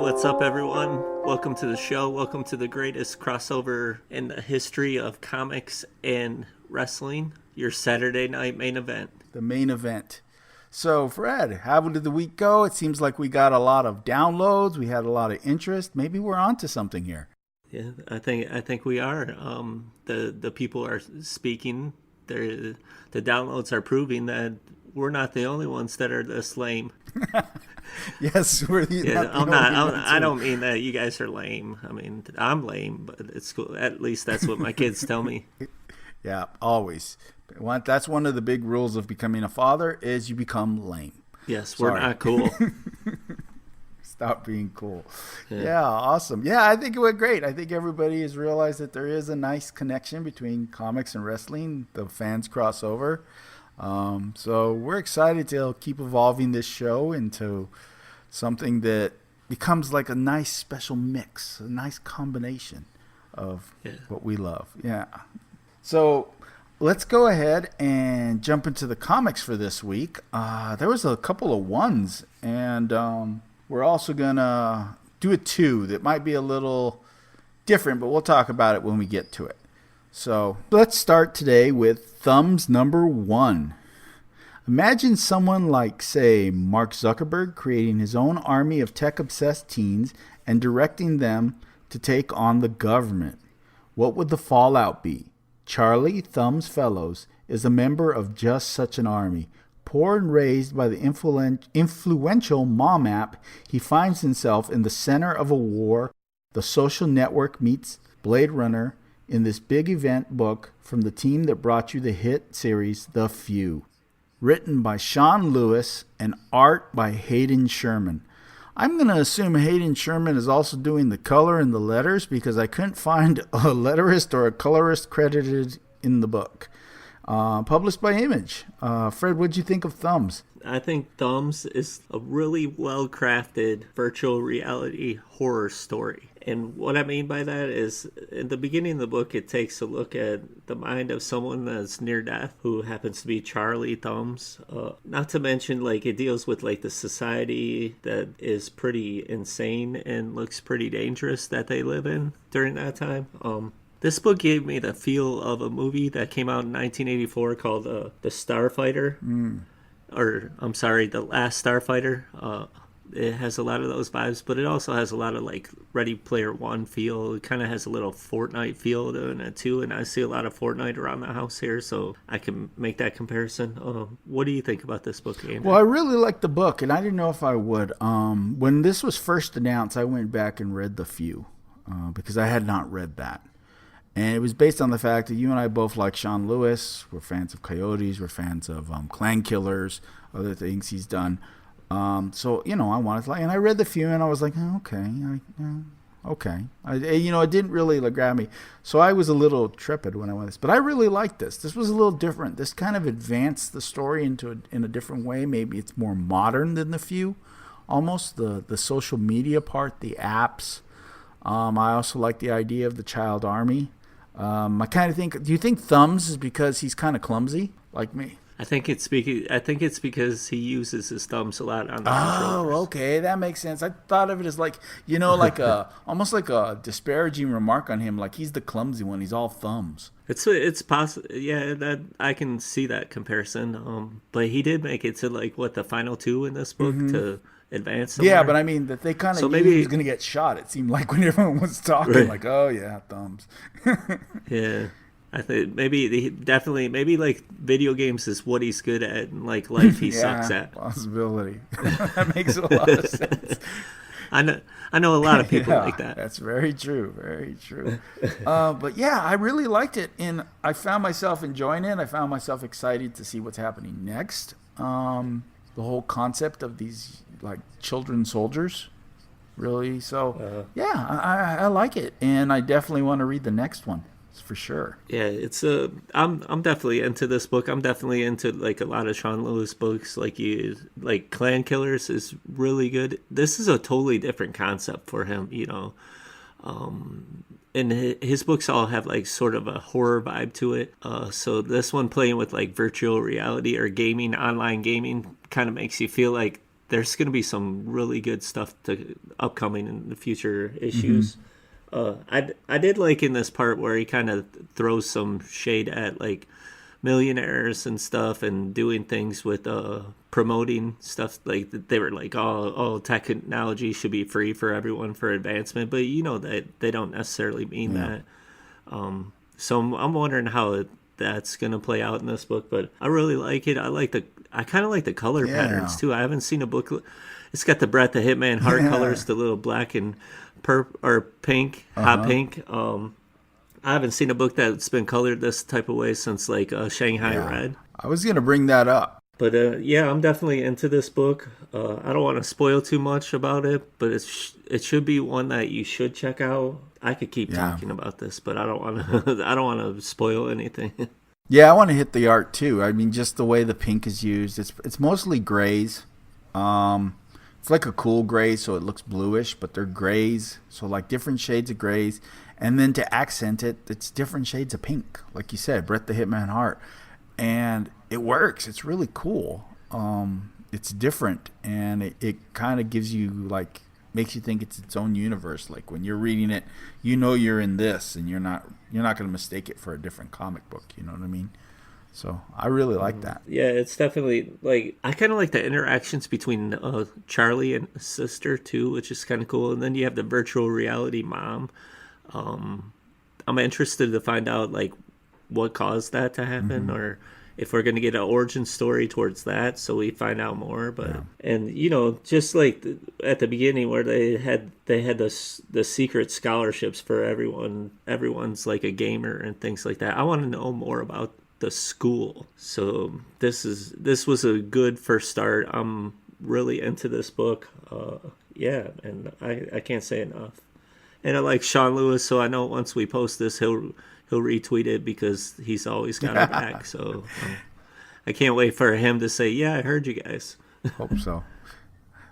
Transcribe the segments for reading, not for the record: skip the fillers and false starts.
what's up, everyone? Welcome to the show. Welcome to the greatest crossover in the history of comics and wrestling, your Saturday night main event. The main event. So, Fred, how did the week go? It seems like we got a lot of downloads. We had a lot of interest. Maybe we're onto something here. Yeah, I think we are. The people are speaking. The downloads are proving that we're not the only ones that are this lame. Yes, we're the. Yeah, I don't mean that you guys are lame. I mean, I'm lame, but it's cool. At least that's what my kids tell me. Yeah, always. That's one of the big rules of becoming a father is you become lame. Yes, we're not cool. Stop being cool. Yeah, awesome. Yeah, I think it went great. I think everybody has realized that there is a nice connection between comics and wrestling. The fans cross over. So we're excited to keep evolving this show into something that becomes like a nice special mix, a nice combination of what we love. Yeah. So let's go ahead and jump into the comics for this week. There was a couple of ones, and we're also going to do a two that might be a little different, but we'll talk about it when we get to it. So let's start today with Thumbs number 1. Imagine someone like, say, Mark Zuckerberg creating his own army of tech-obsessed teens and directing them to take on the government. What would the fallout be? Charlie Thumbs Fellows is a member of just such an army. Poor and raised by the influential mom app, he finds himself in the center of a war. The Social Network meets Blade Runner in this big event book from the team that brought you the hit series The Few. Written by Sean Lewis and art by Hayden Sherman. I'm going to assume Hayden Sherman is also doing the color and the letters because I couldn't find a letterist or a colorist credited in the book. Published by Image. Fred, what'd you think of Thumbs? I think Thumbs is a really well-crafted virtual reality horror story. And what I mean by that is, in the beginning of the book, it takes a look at the mind of someone that's near death, who happens to be Charlie Thumbs. Not to mention, like, it deals with, like, the society that is pretty insane and looks pretty dangerous that they live in during that time. This book gave me the feel of a movie that came out in 1984 called The Starfighter. Or, I'm sorry, The Last Starfighter. It has a lot of those vibes, but it also has a lot of, like, Ready Player One feel. It kind of has a little Fortnite feel to it, too, and I see a lot of Fortnite around the house here, so I can make that comparison. What do you think about this book, Andrew? Well, I really liked the book, and I didn't know if I would. When this was first announced, I went back and read The Few, because I had not read that. And it was based on the fact that you and I both like Sean Lewis. We're fans of Coyotes. We're fans of Clan Killers, other things he's done. So, you know, I wanted to like, and I read The Few and I was like, oh, okay. It didn't really grab me. So I was a little trepid when I went this, but I really liked this. This was a little different. This kind of advanced the story in a different way. Maybe it's more modern than The Few, almost the social media part, the apps. I also like the idea of the child army. I kind of think, do you think Thumbs is because he's kind of clumsy like me? I think it's because he uses his thumbs a lot on the controllers. Oh, okay, that makes sense. I thought of it as like, like almost like a disparaging remark on him, like he's the clumsy one. He's all thumbs. It's possible, yeah. That I can see that comparison. But he did make it to the final two in this book to advance somewhere. Yeah, but I mean that they kind of knew he was going to get shot. It seemed like when everyone was talking, right. Like, oh yeah, thumbs. Yeah. I think maybe video games is what he's good at, and life he sucks at. Possibility. That makes a lot of sense. I know a lot of people like that. That's very true. Very true. But yeah, I really liked it, and I found myself enjoying it. I found myself excited to see what's happening next. The whole concept of these children soldiers, really. So yeah, I like it, and I definitely want to read the next one. For sure. Yeah, it's I'm definitely into this book. I'm definitely into a lot of Sean Lewis books. Clan Killers is really good. This is a totally different concept for him, and his books all have sort of a horror vibe to it. So this one playing with virtual reality or gaming, online gaming, kind of makes you feel like there's going to be some really good stuff upcoming in the future issues. I did like in this part where he kind of throws some shade at like millionaires and stuff and doing things with promoting stuff. Like they were like, oh, technology should be free for everyone for advancement, but that they don't necessarily mean that. So I'm wondering how that's gonna play out in this book, but I really like it. I kind of like the color patterns too. I haven't seen a book. It's got the Brett the Hitman heart colors, the little black and pink, hot pink. I haven't seen a book that's been colored this type of way since like Shanghai Red. I was gonna bring that up. But I'm definitely into this book. I don't want to spoil too much about it, but it should be one that you should check out. I could keep talking about this, but I don't want to. I don't want to spoil anything. Yeah, I want to hit the art too. I mean, just the way the pink is used. It's mostly grays. It's like a cool gray, so it looks bluish, but they're grays, so like different shades of grays. And then to accent it, it's different shades of pink, like you said, Brett the Hitman Hart, and it works. It's really cool. It's different, and it kind of gives you like makes you think it's its own universe. Like when you're reading it, you're in this, and you're not going to mistake it for a different comic book. You know what I mean? So I really like that. Yeah, it's definitely like I kind of like the interactions between Charlie and his sister too, which is kind of cool. And then you have the virtual reality mom. I'm interested to find out like what caused that to happen, or if we're going to get an origin story towards that, so we find out more. But and just like at the beginning where they had the secret scholarships for everyone's like a gamer and things like that. I want to know more about the school. So this was a good first start. I'm really into this book. And I can't say enough. And I like Sean Lewis, so I know once we post this, he'll retweet it because he's always got our back. So I can't wait for him to say, "Yeah, I heard you guys." Hope so.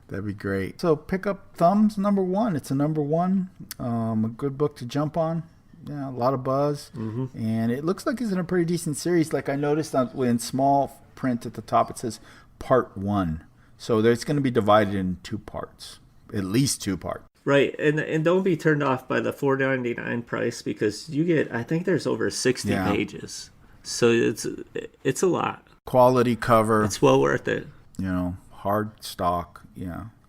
That'd be great. So pick up Thumbs #1. It's a #1. A good book to jump on. Yeah, a lot of buzz, and it looks like it's in a pretty decent series. Like I noticed in small print at the top, it says Part 1. So there's going to be divided in 2 parts, at least 2 parts. Right, and don't be turned off by the $4.99 price because you get, I think there's over 60 pages, so it's a lot. Quality cover. It's well worth it. Hard stock,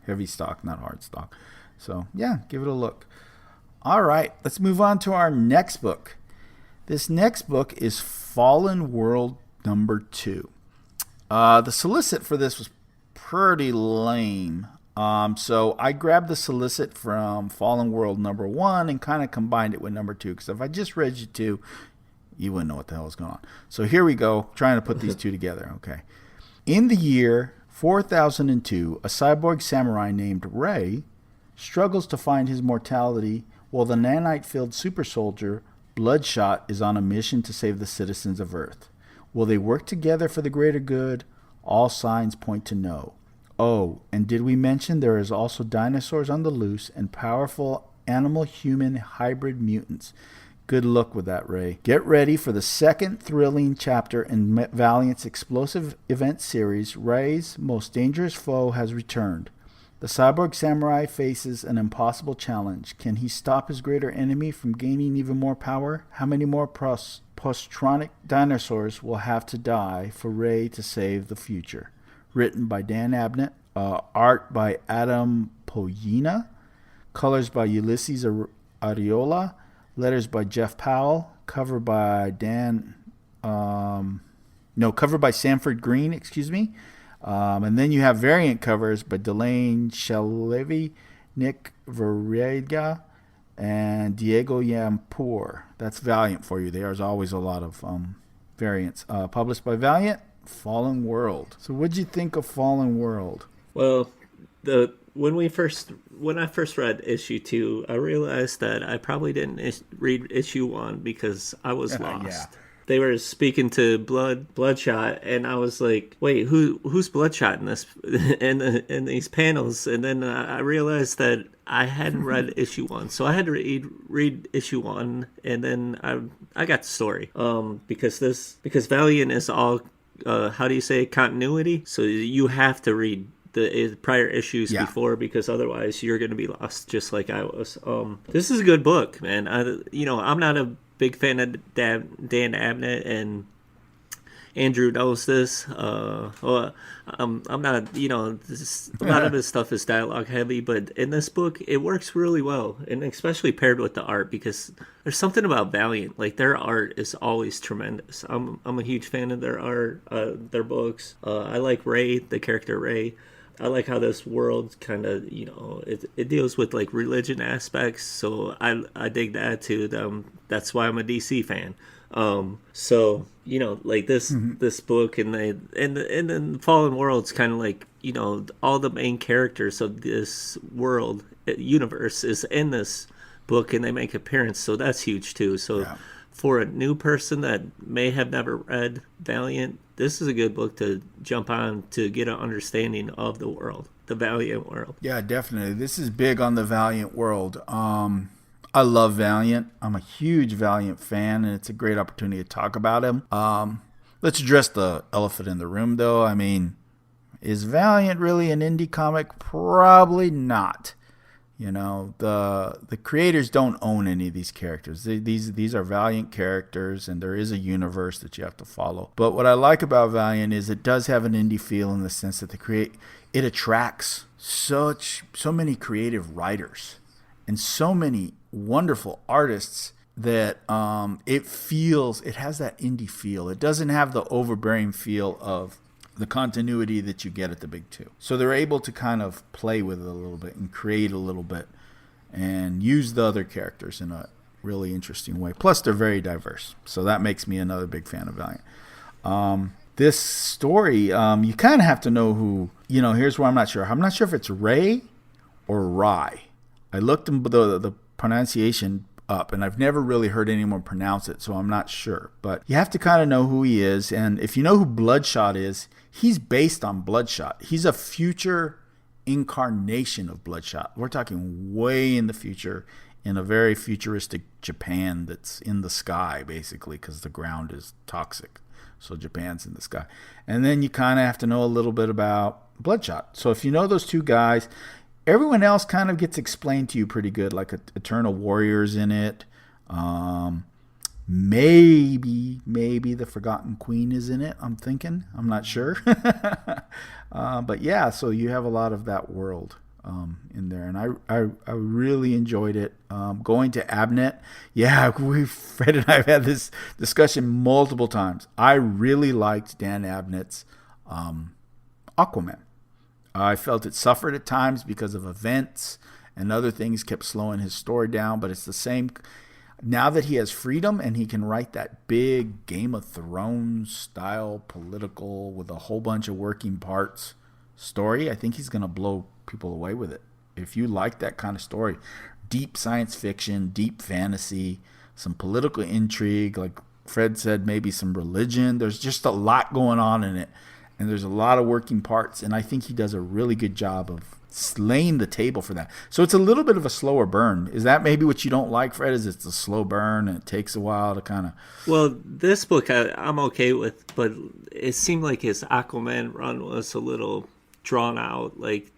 heavy stock, not hard stock. So give it a look. All right, let's move on to our next book. This next book is Fallen World #2. The solicit for this was pretty lame. So I grabbed the solicit from Fallen World #1 and kind of combined it with #2, because if I just read you 2, you wouldn't know what the hell is going on. So here we go, trying to put these 2 together. Okay. In the year 4002, a cyborg samurai named Ray struggles to find his mortality while the nanite-filled super soldier Bloodshot is on a mission to save the citizens of Earth. Will they work together for the greater good? All signs point to no. Oh, and did we mention there is also dinosaurs on the loose and powerful animal-human hybrid mutants? Good luck with that, Ray. Get ready for the second thrilling chapter in Valiant's explosive event series. Ray's most dangerous foe has returned. The cyborg samurai faces an impossible challenge. Can he stop his greater enemy from gaining even more power? How many more postronic dinosaurs will have to die for Ray to save the future? Written by Dan Abnett, art by Adam Poyina, colors by Ulysses Ariola, letters by Jeff Powell, cover by Sanford Green, and then you have variant covers by Delane Shalevi, Nick Variega, and Diego Yampour. That's Valiant for you. There's always a lot of variants. Published by Valiant. Fallen World. So what'd you think of Fallen World? Well, when I first read issue 2, I realized that I probably didn't read issue 1 because I was lost. They were speaking to Bloodshot, and I was like, "Wait, who's Bloodshot in this in these panels?" And then I realized that I hadn't read issue 1, so I had to read issue 1, and then I got the story. Because Valiant is all. How do you say continuity? So you have to read the prior issues Yeah. before, because otherwise you're going to be lost just like I was. This is a good book, man. I'm not a big fan of Dan Abnett, and Andrew knows this. I'm not, a lot of his stuff is dialogue heavy, but in this book, it works really well, and especially paired with the art, because there's something about Valiant. Like, their art is always tremendous. I'm a huge fan of their art, their books. I like Ray, the character Ray. I like how this world kind of, it deals with like religion aspects, so I dig that too. That's why I'm a DC fan. So like this book and then Fallen World's kind of like, all the main characters of this world universe is in this book, and they make appearance, so that's huge too. So yeah. For a new person that may have never read Valiant, this is a good book to jump on to get an understanding of the world, the Valiant world. Yeah, definitely. This is big on the Valiant world. I love Valiant. I'm a huge Valiant fan, and it's a great opportunity to talk about him. Let's address the elephant in the room, though. I mean, is Valiant really an indie comic? Probably not. The creators don't own any of these characters. These are Valiant characters, and there is a universe that you have to follow. But what I like about Valiant is it does have an indie feel in the sense that it attracts so many creative writers and so many wonderful artists that it has that indie feel. It doesn't have the overbearing feel of the continuity that you get at the big two. So they're able to kind of play with it a little bit and create a little bit and use the other characters in a really interesting way. Plus, they're very diverse. So that makes me another big fan of Valiant. This story, you kind of have to know who, here's where I'm not sure. I'm not sure if it's Ray or Rye. I looked the pronunciation up, and I've never really heard anyone pronounce it, so I'm not sure. But you have to kind of know who he is, and if you know who Bloodshot is, he's based on Bloodshot. He's a future incarnation of Bloodshot. We're talking way in the future, in a very futuristic Japan that's in the sky, basically, because the ground is toxic. So Japan's in the sky. And then you kind of have to know a little bit about Bloodshot. So if you know those two guys, everyone else kind of gets explained to you pretty good, like Eternal Warriors in it. Maybe the Forgotten Queen is in it, I'm thinking. I'm not sure. But yeah, so you have a lot of that world in there. And I really enjoyed it. Going to Abnett, yeah, Fred and I have had this discussion multiple times. I really liked Dan Abnett's Aquaman. I felt it suffered at times because of events and other things kept slowing his story down, but it's the same. Now that he has freedom and he can write that big Game of Thrones style political with a whole bunch of working parts story, I think he's going to blow people away with it. If you like that kind of story, deep science fiction, deep fantasy, some political intrigue, like Fred said, maybe some religion, there's just a lot going on in it. And there's a lot of working parts, and I think he does a really good job of laying the table for that. So it's a little bit of a slower burn. Is that maybe what you don't like, Fred? Is it's a slow burn and it takes a while to kind of... Well, this book I'm okay with, but it seemed like his Aquaman run was a little drawn out. Like,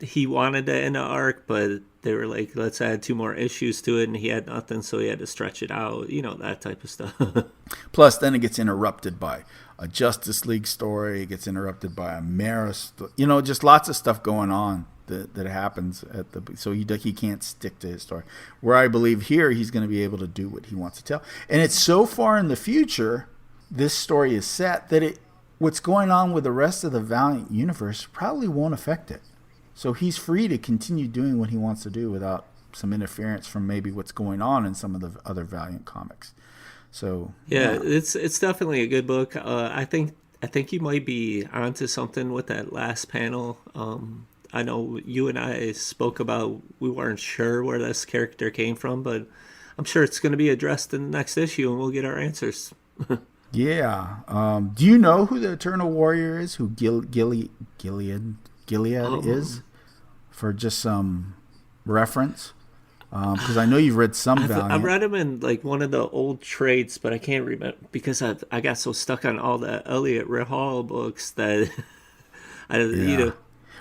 he wanted to end the arc, but they were like, let's add 2 more issues to it, and he had nothing, so he had to stretch it out, that type of stuff. Plus, then it gets interrupted by a Justice League story. It gets interrupted by a Maris, just lots of stuff going on that happens so he can't stick to his story. Where I believe here he's going to be able to do what he wants to tell, and it's so far in the future this story is set that what's going on with the rest of the Valiant universe probably won't affect it. So he's free to continue doing what he wants to do without some interference from maybe what's going on in some of the other Valiant comics. So yeah, it's definitely a good book. I think you might be onto something with that last panel. I know you and I spoke about we weren't sure where this character came from, but I'm sure it's going to be addressed in the next issue, and we'll get our answers. Yeah. Do you know who the Eternal Warrior is? Who Gilead is? For just some reference. Because I know you've read some Valiant. I read him in like one of the old trades, but I can't remember because I got so stuck on all the Elliot Rahal books that You know.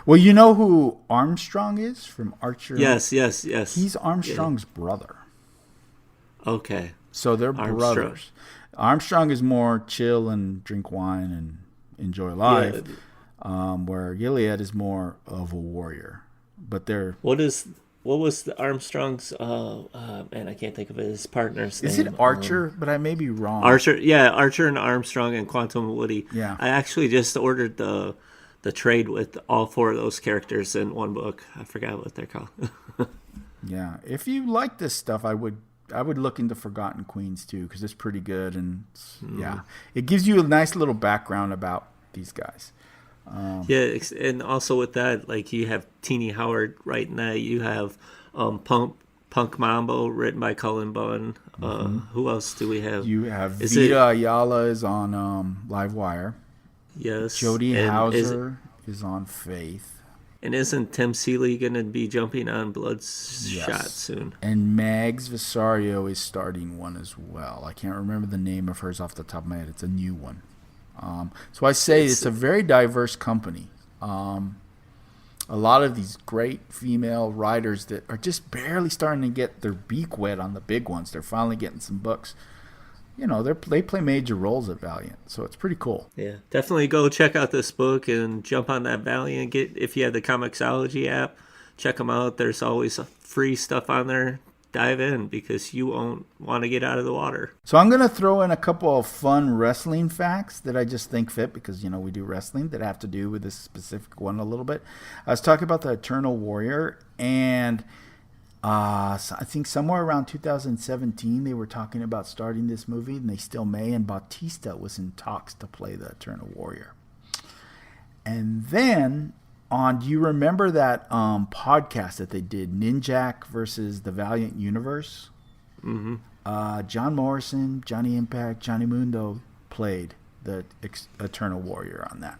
Well, you know who Armstrong is from Archer? Yes. He's Armstrong's brother. Okay. So they're brothers. Armstrong is more chill and drink wine and enjoy life, where Gilead is more of a warrior. But they're... What was the Armstrong's? Man, I can't think of his partner's name. Is it Archer? But I may be wrong. Archer and Armstrong and Quantum Woody. Yeah. I actually just ordered the trade with all 4 of those characters in one book. I forgot what they're called. Yeah. If you like this stuff, I would look into Forgotten Queens too, because it's pretty good, and it gives you a nice little background about these guys. And also with that, like, you have Teenie Howard writing that. You have Punk Mambo written by Cullen Bunn. Who else do we have? You have Vita Ayala is on Livewire. Yes. Jody Hauser is on Faith. And isn't Tim Seeley going to be jumping on Bloodshot soon? And Mags Visario is starting one as well. I can't remember the name of hers off the top of my head. It's a new one. So I say it's a very diverse company. A lot of these great female writers that are just barely starting to get their beak wet on the big ones. They're finally getting some books. You know, they play major roles at Valiant, so it's pretty cool. Yeah, definitely go check out this book and jump on that Valiant. If you have the Comixology app, check them out. There's always free stuff on there. Dive in, because you won't want to get out of the water. So I'm going to throw in a couple of fun wrestling facts that I just think fit, because, you know, we do wrestling that have to do with this specific one a little bit. I was talking about the Eternal Warrior, and I think somewhere around 2017 they were talking about starting this movie, and they still may, and Bautista was in talks to play the Eternal Warrior. And then do you remember that podcast that they did, Ninjak versus the Valiant Universe? Mm-hmm. John Morrison, Johnny Impact, Johnny Mundo played the Eternal Warrior on that.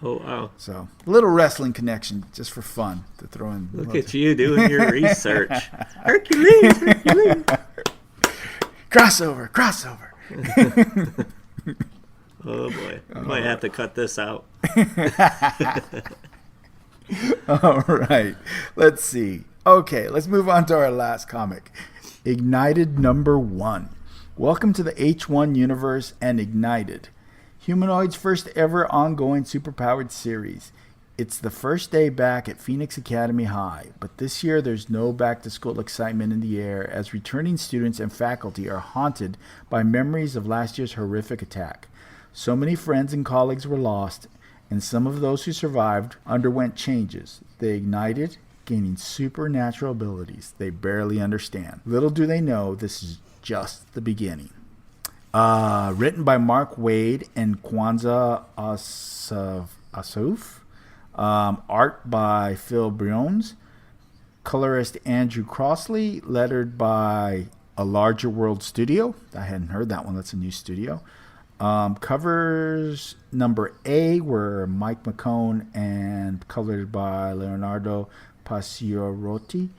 Oh, wow. So, a little wrestling connection just for fun to throw in. Look at you doing your research. Hercules. Crossover. Oh, boy. I might have to cut this out. All right. Let's see. Okay, let's move on to our last comic. Ignited #1. Welcome to the H1 universe and Ignited, Humanoid's first ever ongoing superpowered series. It's the first day back at Phoenix Academy High, but this year there's no back-to-school excitement in the air as returning students and faculty are haunted by memories of last year's horrific attack. So many friends and colleagues were lost, and some of those who survived underwent changes. They ignited, gaining supernatural abilities they barely understand. Little do they know this is just the beginning. Written by Mark Waid and Kwanzaa Asuf. Art by Phil Briones. Colorist Andrew Crossley. Lettered by A Larger World Studio. I hadn't heard that one. That's a new studio. Covers number A were Mike McCone and colored by Leonardo Paciorotti.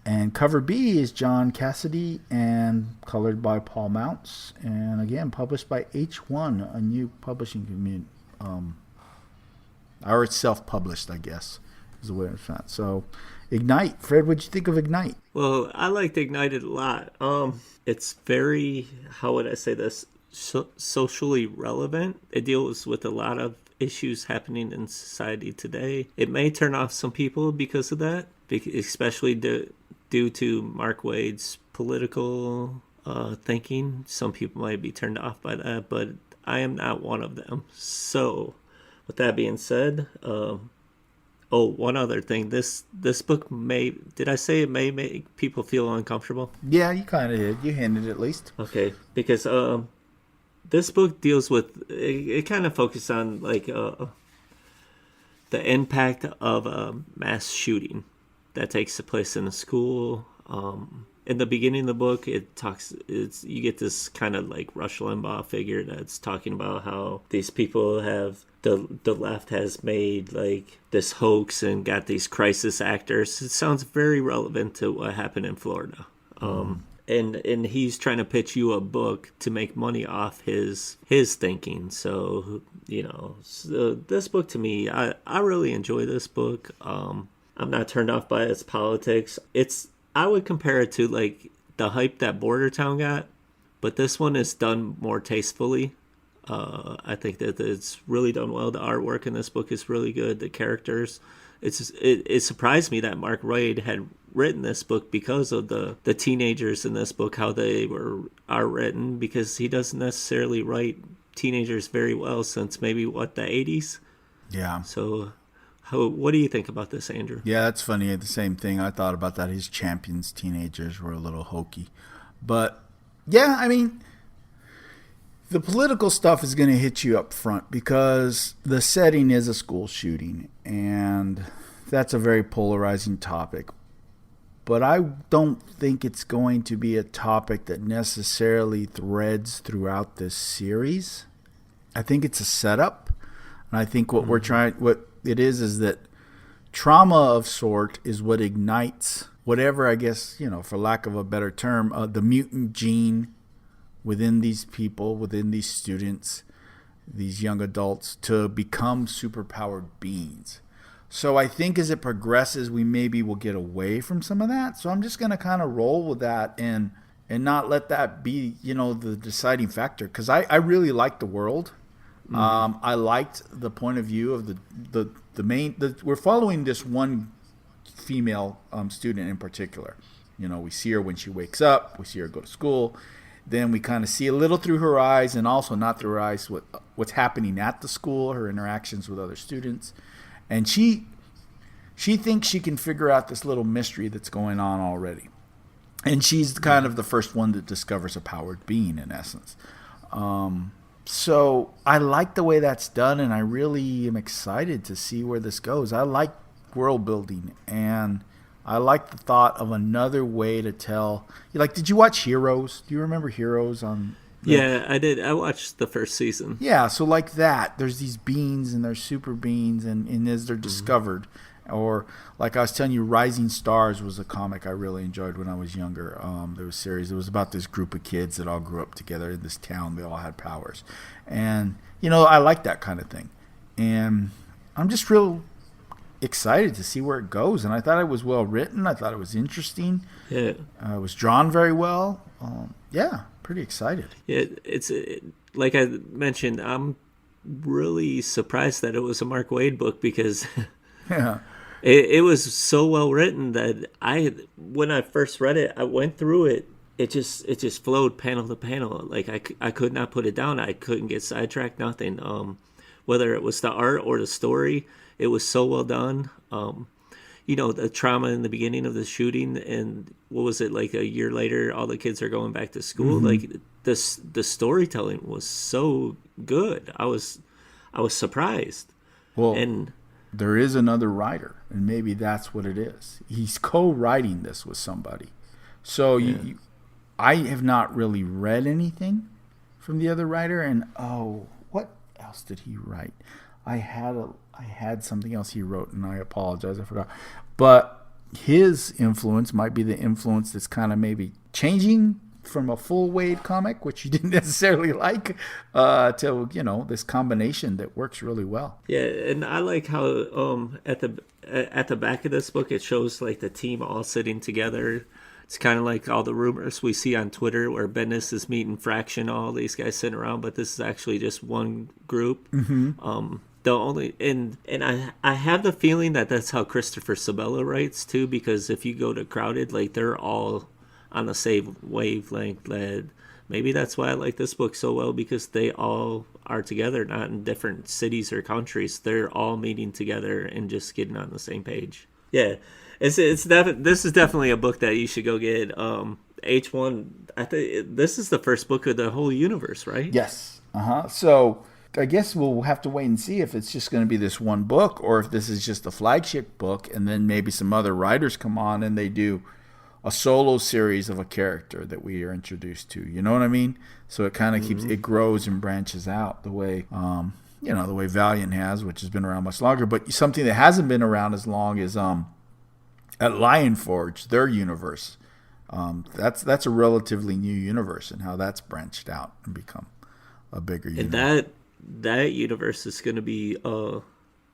And cover B is John Cassidy and colored by Paul Mounts. And again, published by H1, a new publishing community. Or it's self-published, I guess, is the way it's found. So, Ignite. Fred, what'd you think of Ignite? Well, I liked Ignited a lot. It's very, how would I say this, socially relevant. It deals with a lot of issues happening in society today. It may turn off some people because of that, especially due to Mark Waid's political thinking. Some people might be turned off by that, but I am not one of them. So, with that being said, one other thing. This book did I say it may make people feel uncomfortable? Yeah, you kind of did. You hinted at least. Okay, because this book deals with, it kind of focuses on like the impact of a mass shooting that takes place in a school. In the beginning of the book, you get this kind of like Rush Limbaugh figure that's talking about how these people have, the left has made like this hoax and got these crisis actors. It sounds very relevant to what happened in Florida. and he's trying to pitch you a book to make money off his thinking. So so this book, to me, I really enjoy this book. I'm not turned off by its politics. I would compare it to like the hype that Border Town got, but this one is done more tastefully. I think that it's really done well. The artwork in this book is really good. The characters, it surprised me that Mark Waid had written this book because of the teenagers in this book, how they are written, because he doesn't necessarily write teenagers very well since maybe the 80s. Yeah. So what do you think about this, Andrew? Yeah, that's funny. The same thing. I thought about that. His champions teenagers were a little hokey. But yeah, I mean, the political stuff is going to hit you up front because the setting is a school shooting, and that's a very polarizing topic. But I don't think it's going to be a topic that necessarily threads throughout this series. I think it's a setup, and I think what it is that trauma of sort is what ignites whatever, I guess, for lack of a better term, the mutant gene within these people, within these students, these young adults, to become superpowered beings. So I think as it progresses, we maybe will get away from some of that. So I'm just going to kind of roll with that and not let that be, the deciding factor. Because I really liked the world. Mm-hmm. I liked the point of view of the main. We're following this one female student in particular. We see her when she wakes up. We see her go to school. Then we kind of see a little through her eyes, and also not through her eyes, what's happening at the school, her interactions with other students. And she thinks she can figure out this little mystery that's going on already. And she's kind of the first one that discovers a powered being, in essence. So I like the way that's done, and I really am excited to see where this goes. I like world building, and I like the thought of another way to tell. Did you watch Heroes? Do you remember Heroes on? Yeah, I did. I watched the first season. Yeah, so like that, there's these beings, and they're super beings, and as they're discovered, or like I was telling you, Rising Stars was a comic I really enjoyed when I was younger. There was a series. It was about this group of kids that all grew up together in this town. They all had powers, and I like that kind of thing, and I'm just real excited to see where it goes. And I thought it was well written. I thought it was interesting. Yeah, it was drawn very well. Pretty excited. Yeah, like I mentioned, I'm really surprised that it was a Mark Waid book because yeah, it was so well written that when I first read it, I went through it. It just flowed panel to panel. Like I could not put it down. I couldn't get sidetracked. Nothing. Whether it was the art or the story, it was so well done. The trauma in the beginning of the shooting, and what was it, like a year later, all the kids are going back to school. Mm-hmm. Like the storytelling was so good. I was surprised. Well, and there is another writer, and maybe that's what it is. He's co-writing this with somebody. So yeah. I have not really read anything from the other writer, and what else did he write? I had something else he wrote, and I apologize, I forgot. But his influence might be the influence that's kind of maybe changing from a full Waid comic, which you didn't necessarily like, to this combination that works really well. Yeah, and I like how at the back of this book it shows like the team all sitting together. It's kind of like all the rumors we see on Twitter where Bendis is meeting Fraction, all these guys sitting around, but this is actually just one group. Mm-hmm. I have the feeling that that's how Christopher Sabella writes too, because if you go to Crowded, like they're all on the same wavelength. That maybe that's why I like this book so well, because they all are together, not in different cities or countries. They're all meeting together and just getting on the same page. Yeah, this is definitely a book that you should go get. H1, I think this is the first book of the whole universe, right? Yes. So I guess we'll have to wait and see if it's just going to be this one book, or if this is just a flagship book, and then maybe some other writers come on and they do a solo series of a character that we are introduced to. You know what I mean? So it kind of keeps, it grows and branches out the way, the way Valiant has, which has been around much longer. But something that hasn't been around as long as at Lion Forge, their universe. That's a relatively new universe, and how that's branched out and become a bigger universe. And that universe is going to be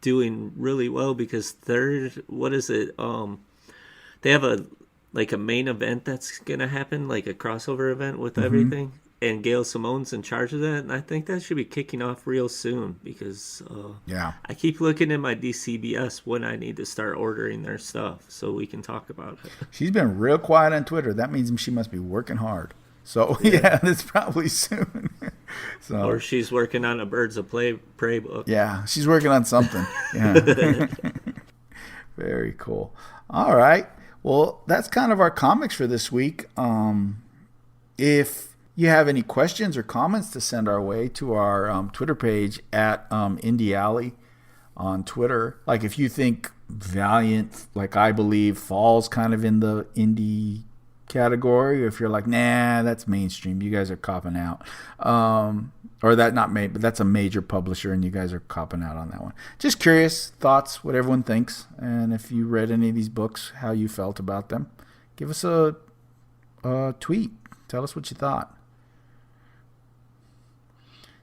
doing really well because what is it? They have a main event that's going to happen, like a crossover event with everything. And Gail Simone's in charge of that, and I think that should be kicking off real soon because I keep looking at my DCBS when I need to start ordering their stuff so we can talk about it. She's been real quiet on Twitter. That means she must be working hard. So, yeah, it's probably soon. Or she's working on a Birds of Prey book. Yeah, she's working on something. Yeah. Very cool. All right. Well, that's kind of our comics for this week. If you have any questions or comments to send our way to our Twitter page at Indie Alley on Twitter. Like if you think Valiant, like I believe, falls kind of in the indie category, or if you're like, nah, that's mainstream, you guys are copping out. Or that not made, but that's a major publisher and you guys are copping out on that one. Just curious thoughts, what everyone thinks. And if you read any of these books, how you felt about them. Give us a tweet. Tell us what you thought.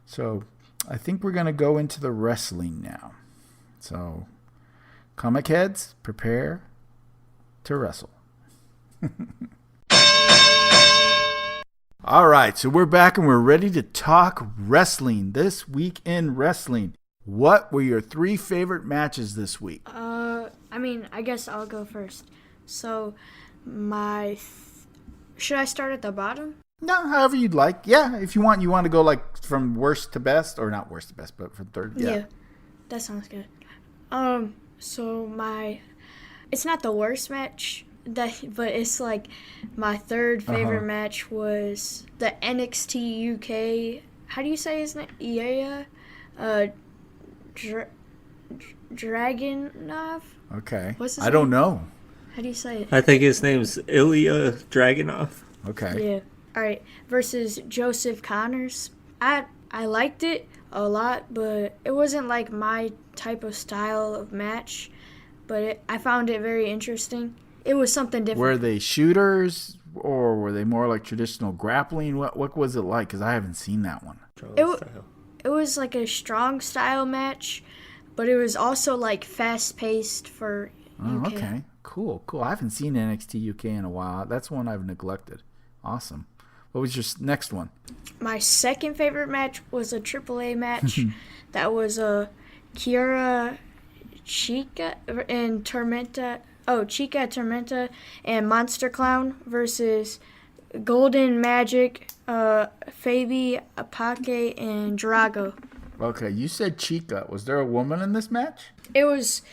So I think we're going to go into the wrestling now. So comic heads, prepare to wrestle. All right, so we're back and we're ready to talk wrestling. This week in wrestling, what were your 3 favorite matches this week? I guess I'll go first. So should I start at the bottom? No, however you'd like. Yeah, if you want to go like from worst to best, or not worst to best, but from third. Yeah, that sounds good. So it's not the worst match, but it's like my third favorite match was the NXT UK. How do you say his name? Yeah, Dragunov. Okay. What's his name? I don't know. How do you say it? I think his name's Ilya Dragunov. Okay. Yeah. All right. Versus Joseph Connors. I liked it a lot, but it wasn't like my type of style of match. But I found it very interesting. It was something different. Were they shooters or were they more like traditional grappling? What was it like? Because I haven't seen that one. It was like a strong style match, but it was also like fast paced for UK. Okay. Cool. I haven't seen NXT UK in a while. That's one I've neglected. Awesome. What was your next one? My second favorite match was a AAA match. That was Chica and Tormenta. Chica, Tormenta, and Monster Clown versus Golden Magic, Fabi, Apake, and Drago. Okay, you said Chica. Was there a woman in this match? It was,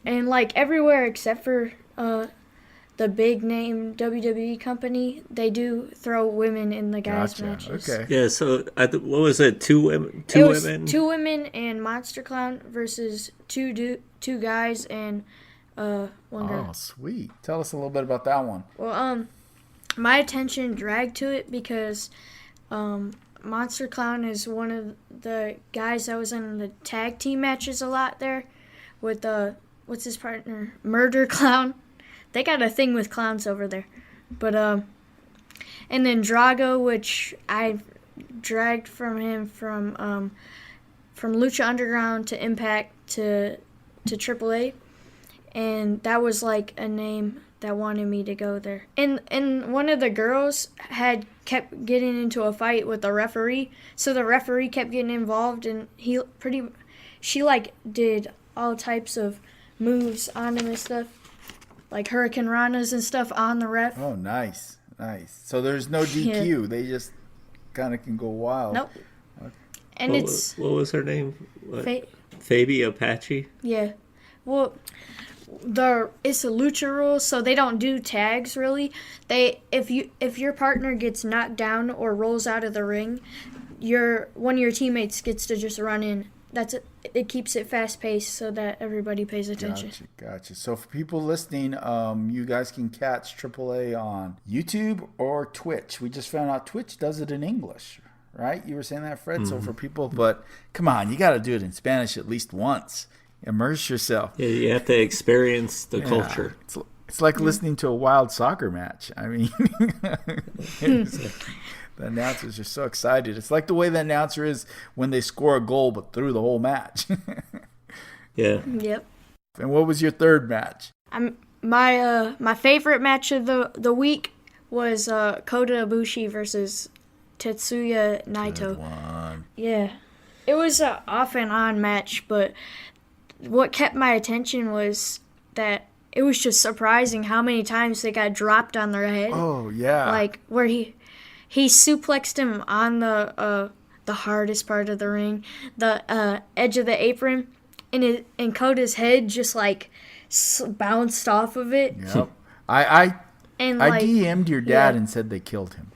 and like everywhere except for the big name WWE company, they do throw women in the guys' matches. Okay. Yeah, so what was it? Two women? Two women and Monster Clown versus two guys and one girl. Oh, sweet. Tell us a little bit about that one. Well, my attention dragged to it because Monster Clown is one of the guys that was in the tag team matches a lot there with what's his partner? Murder Clown. They got a thing with clowns over there. But and then Drago, which I dragged from him from Lucha Underground to Impact to AAA. And that was like a name that wanted me to go there. And one of the girls kept getting into a fight with the referee, so the referee kept getting involved, and she like did all types of moves on him and stuff, like Hurricane Ranas and stuff on the ref. Oh, nice. So there's no DQ. Yeah. They just kind of can go wild. Nope. And what was her name? Fabi Apache? Yeah. Well, it's a lucha rule, so they don't do tags really. If your partner gets knocked down or rolls out of the ring, one of your teammates gets to just run in. That's it. It keeps it fast paced so that everybody pays attention. Gotcha. So for people listening, you guys can catch AAA on YouTube or Twitch. We just found out Twitch does it in English, right? You were saying that, Fred. Mm-hmm. So for people, but come on, you got to do it in Spanish at least once. Immerse yourself. Yeah, you have to experience the culture. It's like listening to a wild soccer match. I mean, the announcers are so excited. It's like the way the announcer is when they score a goal, but through the whole match. Yeah. Yep. And what was your third match? My favorite match of the week was Kota Ibushi versus Tetsuya Naito. Good one. Yeah. It was an off and on match, but what kept my attention was that it was just surprising how many times they got dropped on their head. Oh, yeah. Like where he suplexed him on the hardest part of the ring, the edge of the apron, and Kota's head just like bounced off of it. Yep. I like, DM'd your dad and said they killed him.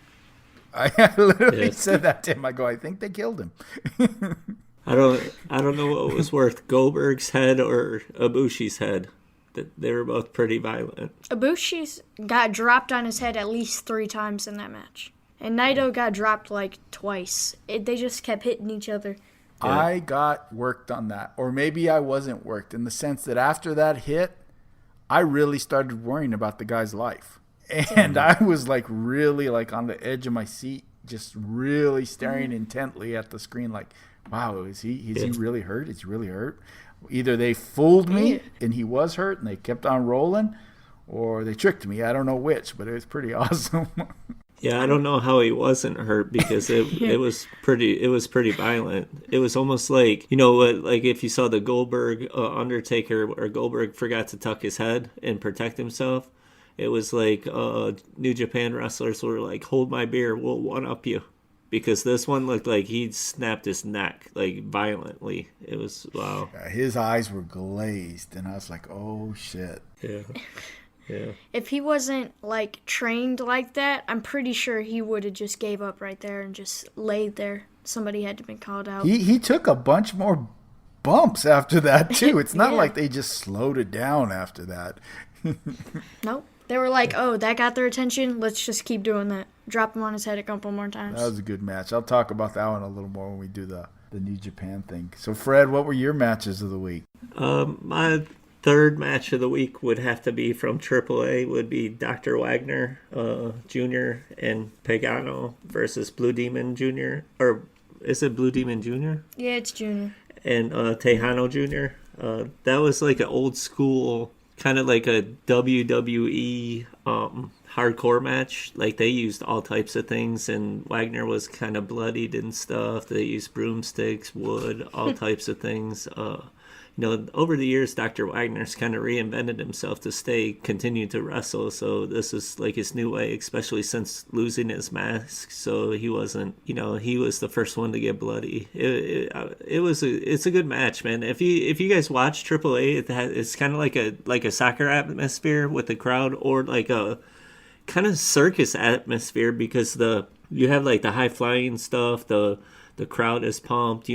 I literally said that to him. I go, I think they killed him. I don't know what was worse, Goldberg's head or Ibushi's head. They were both pretty violent. Ibushi's got dropped on his head at least 3 times in that match. And Naito got dropped like twice. They just kept hitting each other. Yeah. I got worked on that. Or maybe I wasn't worked in the sense that after that hit, I really started worrying about the guy's life. And I was like really like on the edge of my seat, just really staring intently at the screen like, wow, is he really hurt? Is he really hurt? Either they fooled me and he was hurt and they kept on rolling, or they tricked me. I don't know which, but it was pretty awesome. Yeah, I don't know how he wasn't hurt because it was pretty violent. It was almost like, like if you saw the Goldberg Undertaker where Goldberg forgot to tuck his head and protect himself. It was like New Japan wrestlers were like, hold my beer, we'll one-up you. Because this one looked like he'd snapped his neck, like, violently. It was, wow. His eyes were glazed, and I was like, oh, shit. Yeah. If he wasn't, like, trained like that, I'm pretty sure he would have just gave up right there and just laid there. Somebody had to be called out. He took a bunch more bumps after that, too. It's not like they just slowed it down after that. Nope. They were like, oh, that got their attention. Let's just keep doing that. Drop him on his head a couple more times. That was a good match. I'll talk about that one a little more when we do the New Japan thing. So, Fred, what were your matches of the week? My third match of the week would have to be from AAA, would be Dr. Wagner Jr. and Pagano versus Blue Demon Jr. Or is it Blue Demon Jr.? Yeah, it's Junior. And Tejano Jr. That was like an old school, kind of like a WWE hardcore match. Like they used all types of things, and Wagner was kind of bloodied and stuff. They used broomsticks, wood, all types of things. Over the years, Dr. Wagner's kind of reinvented himself to continue to wrestle. So this is like his new way, especially since losing his mask. So he wasn't, he was the first one to get bloody. It's a good match, man. If you guys watch AAA, it's kind of like a soccer atmosphere with the crowd, or like a kind of circus atmosphere, because you have like the high flying stuff. The crowd is pumped.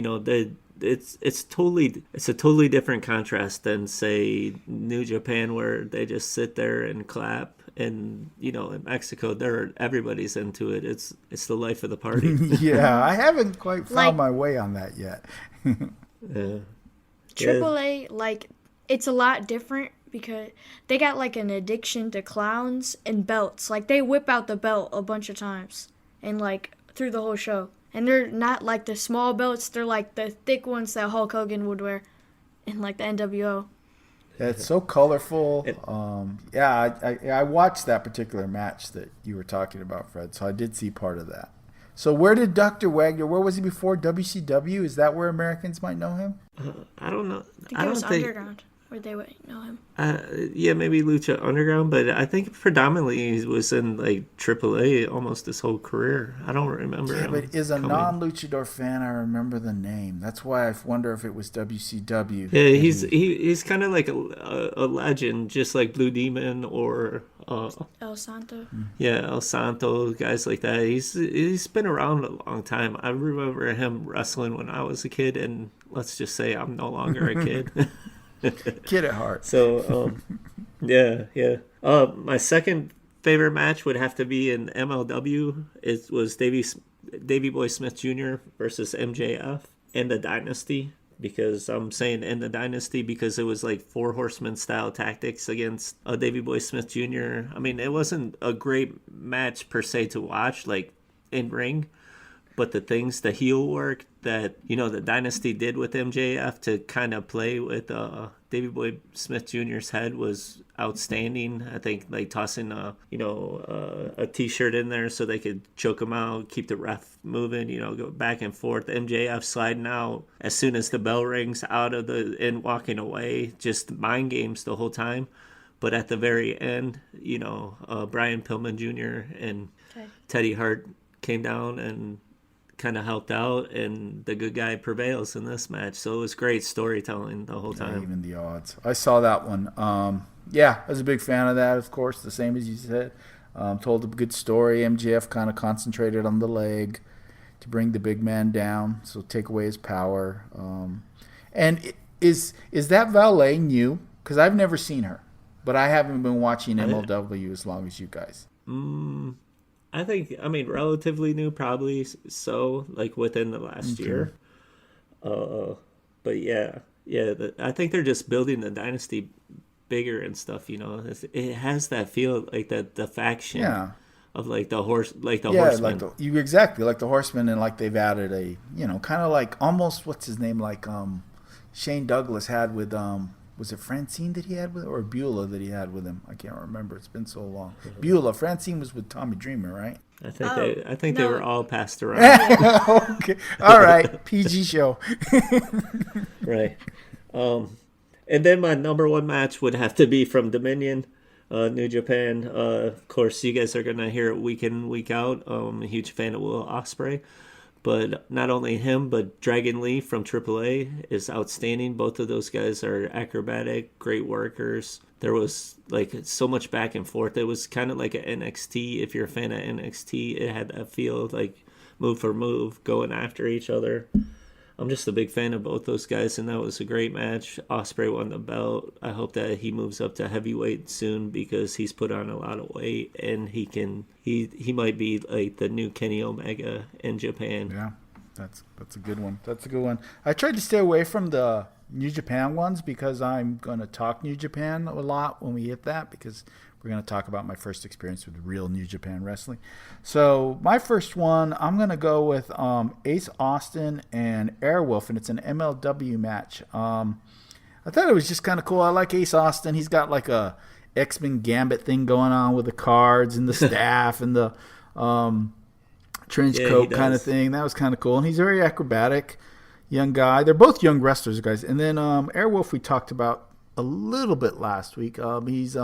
It's a totally different contrast than, say, New Japan, where they just sit there and clap. And in Mexico, everybody's into it. It's the life of the party. Yeah, I haven't quite found my way on that yet. Yeah. AAA, it's a lot different because they got like an addiction to clowns and belts. Like they whip out the belt a bunch of times and like through the whole show. And they're not like the small belts. They're like the thick ones that Hulk Hogan would wear in like the NWO. Yeah, it's so colorful. I watched that particular match that you were talking about, Fred. So I did see part of that. So where did Dr. Wagner, where was he before? WCW? Is that where Americans might know him? I don't know. I think it was Underground where they would know him. Yeah, maybe Lucha Underground, but I think predominantly he was in like AAA almost his whole career. I don't remember. Yeah, but as a non-luchador fan, I remember the name. That's why I wonder if it was WCW. Yeah, he's kind of like a legend, just like Blue Demon or El Santo. Yeah, El Santo, guys like that. He's been around a long time. I remember him wrestling when I was a kid, and let's just say I'm no longer a kid. Kid at heart. So, yeah. My second favorite match would have to be in MLW. It was Davey Boy Smith Jr. versus MJF and the Dynasty. because I'm saying in the Dynasty because it was like 4 horsemen style tactics against Davey Boy Smith Jr. I mean, it wasn't a great match per se to watch, like in ring, but the heel work that, the Dynasty did with MJF to kind of play with Davey Boy Smith Jr.'s head was outstanding. I think like tossing a t-shirt in there so they could choke him out, keep the ref moving, go back and forth. MJF sliding out as soon as the bell rings out of and walking away, just mind games the whole time. But at the very end, Brian Pillman Jr. and Teddy Hart came down and kind of helped out, and the good guy prevails in this match. So it was great storytelling the whole time. Even the odds. I saw that one. I was a big fan of that, of course, the same as you said. Told a good story. MJF kind of concentrated on the leg to bring the big man down, so take away his power. And is that Valet new? Because I've never seen her, but I haven't been watching MLW as long as you guys. I think, relatively new, probably so, like within the last year. But yeah, I think they're just building the Dynasty bigger and stuff. It has that feel like the faction of like the horsemen. Exactly like the horsemen, and like they've added a kind of like almost what's his name, like Shane Douglas had with was it Francine that he had with, or Beulah that he had with him? I can't remember. It's been so long. Beulah. Francine was with Tommy Dreamer, right? I think they were all passed around. Okay. All right. PG show. Right. And then my number one match would have to be from Dominion, New Japan. Of course, you guys are going to hear it week in, week out. I'm a huge fan of Will Ospreay. But not only him, but Dragon Lee from AAA is outstanding. Both of those guys are acrobatic, great workers. There was like so much back and forth. It was kind of like an NXT. If you're a fan of NXT, it had that feel of like move for move, going after each other. I'm just a big fan of both those guys, and that was a great match. Ospreay won the belt. I hope that he moves up to heavyweight soon because he's put on a lot of weight, and he might be like the new Kenny Omega in Japan. Yeah, that's a good one. That's a good one. I tried to stay away from the New Japan ones because I'm going to talk New Japan a lot when we hit that, because we're going to talk about my first experience with real New Japan wrestling. So my first one, I'm going to go with Ace Austin and Airwolf, and it's an MLW match. I thought it was just kind of cool. I like Ace Austin. He's got like a X-Men Gambit thing going on with the cards and the staff and the trench coat kind of thing. That was kind of cool. And he's very acrobatic, young guy. They're both young wrestlers, guys. And then Airwolf we talked about a little bit last week. He's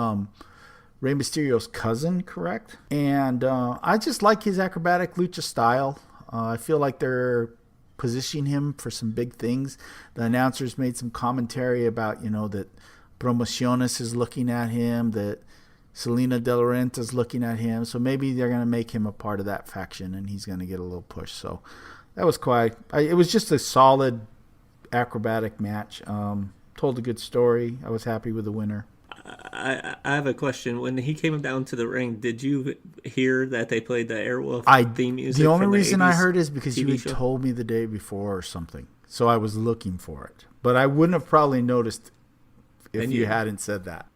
Rey Mysterio's cousin, correct? And I just like his acrobatic lucha style. I feel like they're positioning him for some big things. The announcers made some commentary about, that Promociones is looking at him, that Selena De La Renta is looking at him. So maybe they're going to make him a part of that faction, and he's going to get a little push. So that was it was just a solid acrobatic match. Told a good story. I was happy with the winner. I have a question. When he came down to the ring, did you hear that they played the Airwolf theme music? The only reason I heard is because you had told me the day before or something. So I was looking for it. But I wouldn't have probably noticed if you hadn't said that.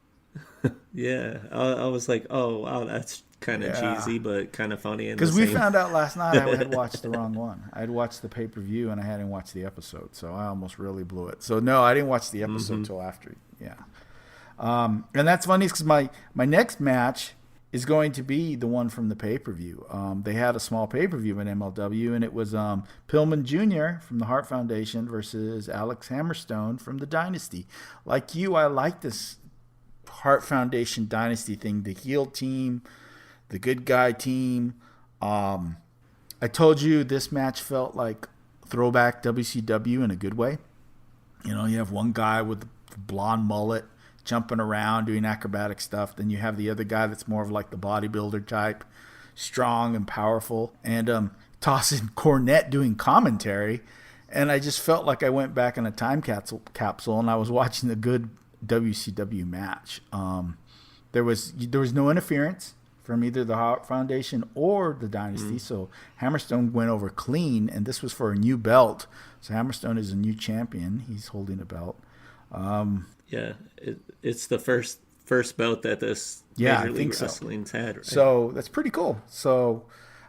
Yeah. I was like, oh, wow, that's kind of cheesy, but kind of funny. Because we found out last night I had watched the wrong one. I had watched the pay-per-view and I hadn't watched the episode. So I almost really blew it. So no, I didn't watch the episode until after. Yeah. And that's funny because my next match is going to be the one from the pay-per-view. They had a small pay-per-view in MLW, and it was Pillman Jr. from the Hart Foundation versus Alex Hammerstone from the Dynasty. Like you, I like this Hart Foundation Dynasty thing, the heel team, the good guy team. I told you this match felt like throwback WCW in a good way. You have one guy with the blonde mullet jumping around, doing acrobatic stuff. Then you have the other guy that's more of like the bodybuilder type, strong and powerful, and tossing Cornette doing commentary. And I just felt like I went back in a time capsule and I was watching a good WCW match. There was no interference from either the Hart Foundation or the Dynasty. So Hammerstone went over clean, and this was for a new belt. So Hammerstone is a new champion. He's holding a belt. It's the first belt that this Major League Wrestling's had. Right? So that's pretty cool. So,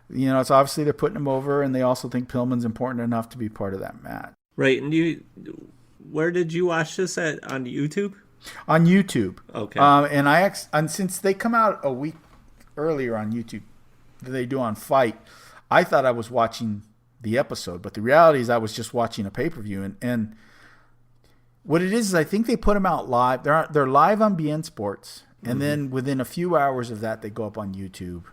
it's obviously they're putting him over, and they also think Pillman's important enough to be part of that match. Right, and where did you watch this at? On YouTube? On YouTube. Okay. And since they come out a week earlier on YouTube than they do on Fight, I thought I was watching the episode, but the reality is I was just watching a pay-per-view. And what it is I think they put them out live. They're live on BN Sports, and then within a few hours of that, they go up on YouTube.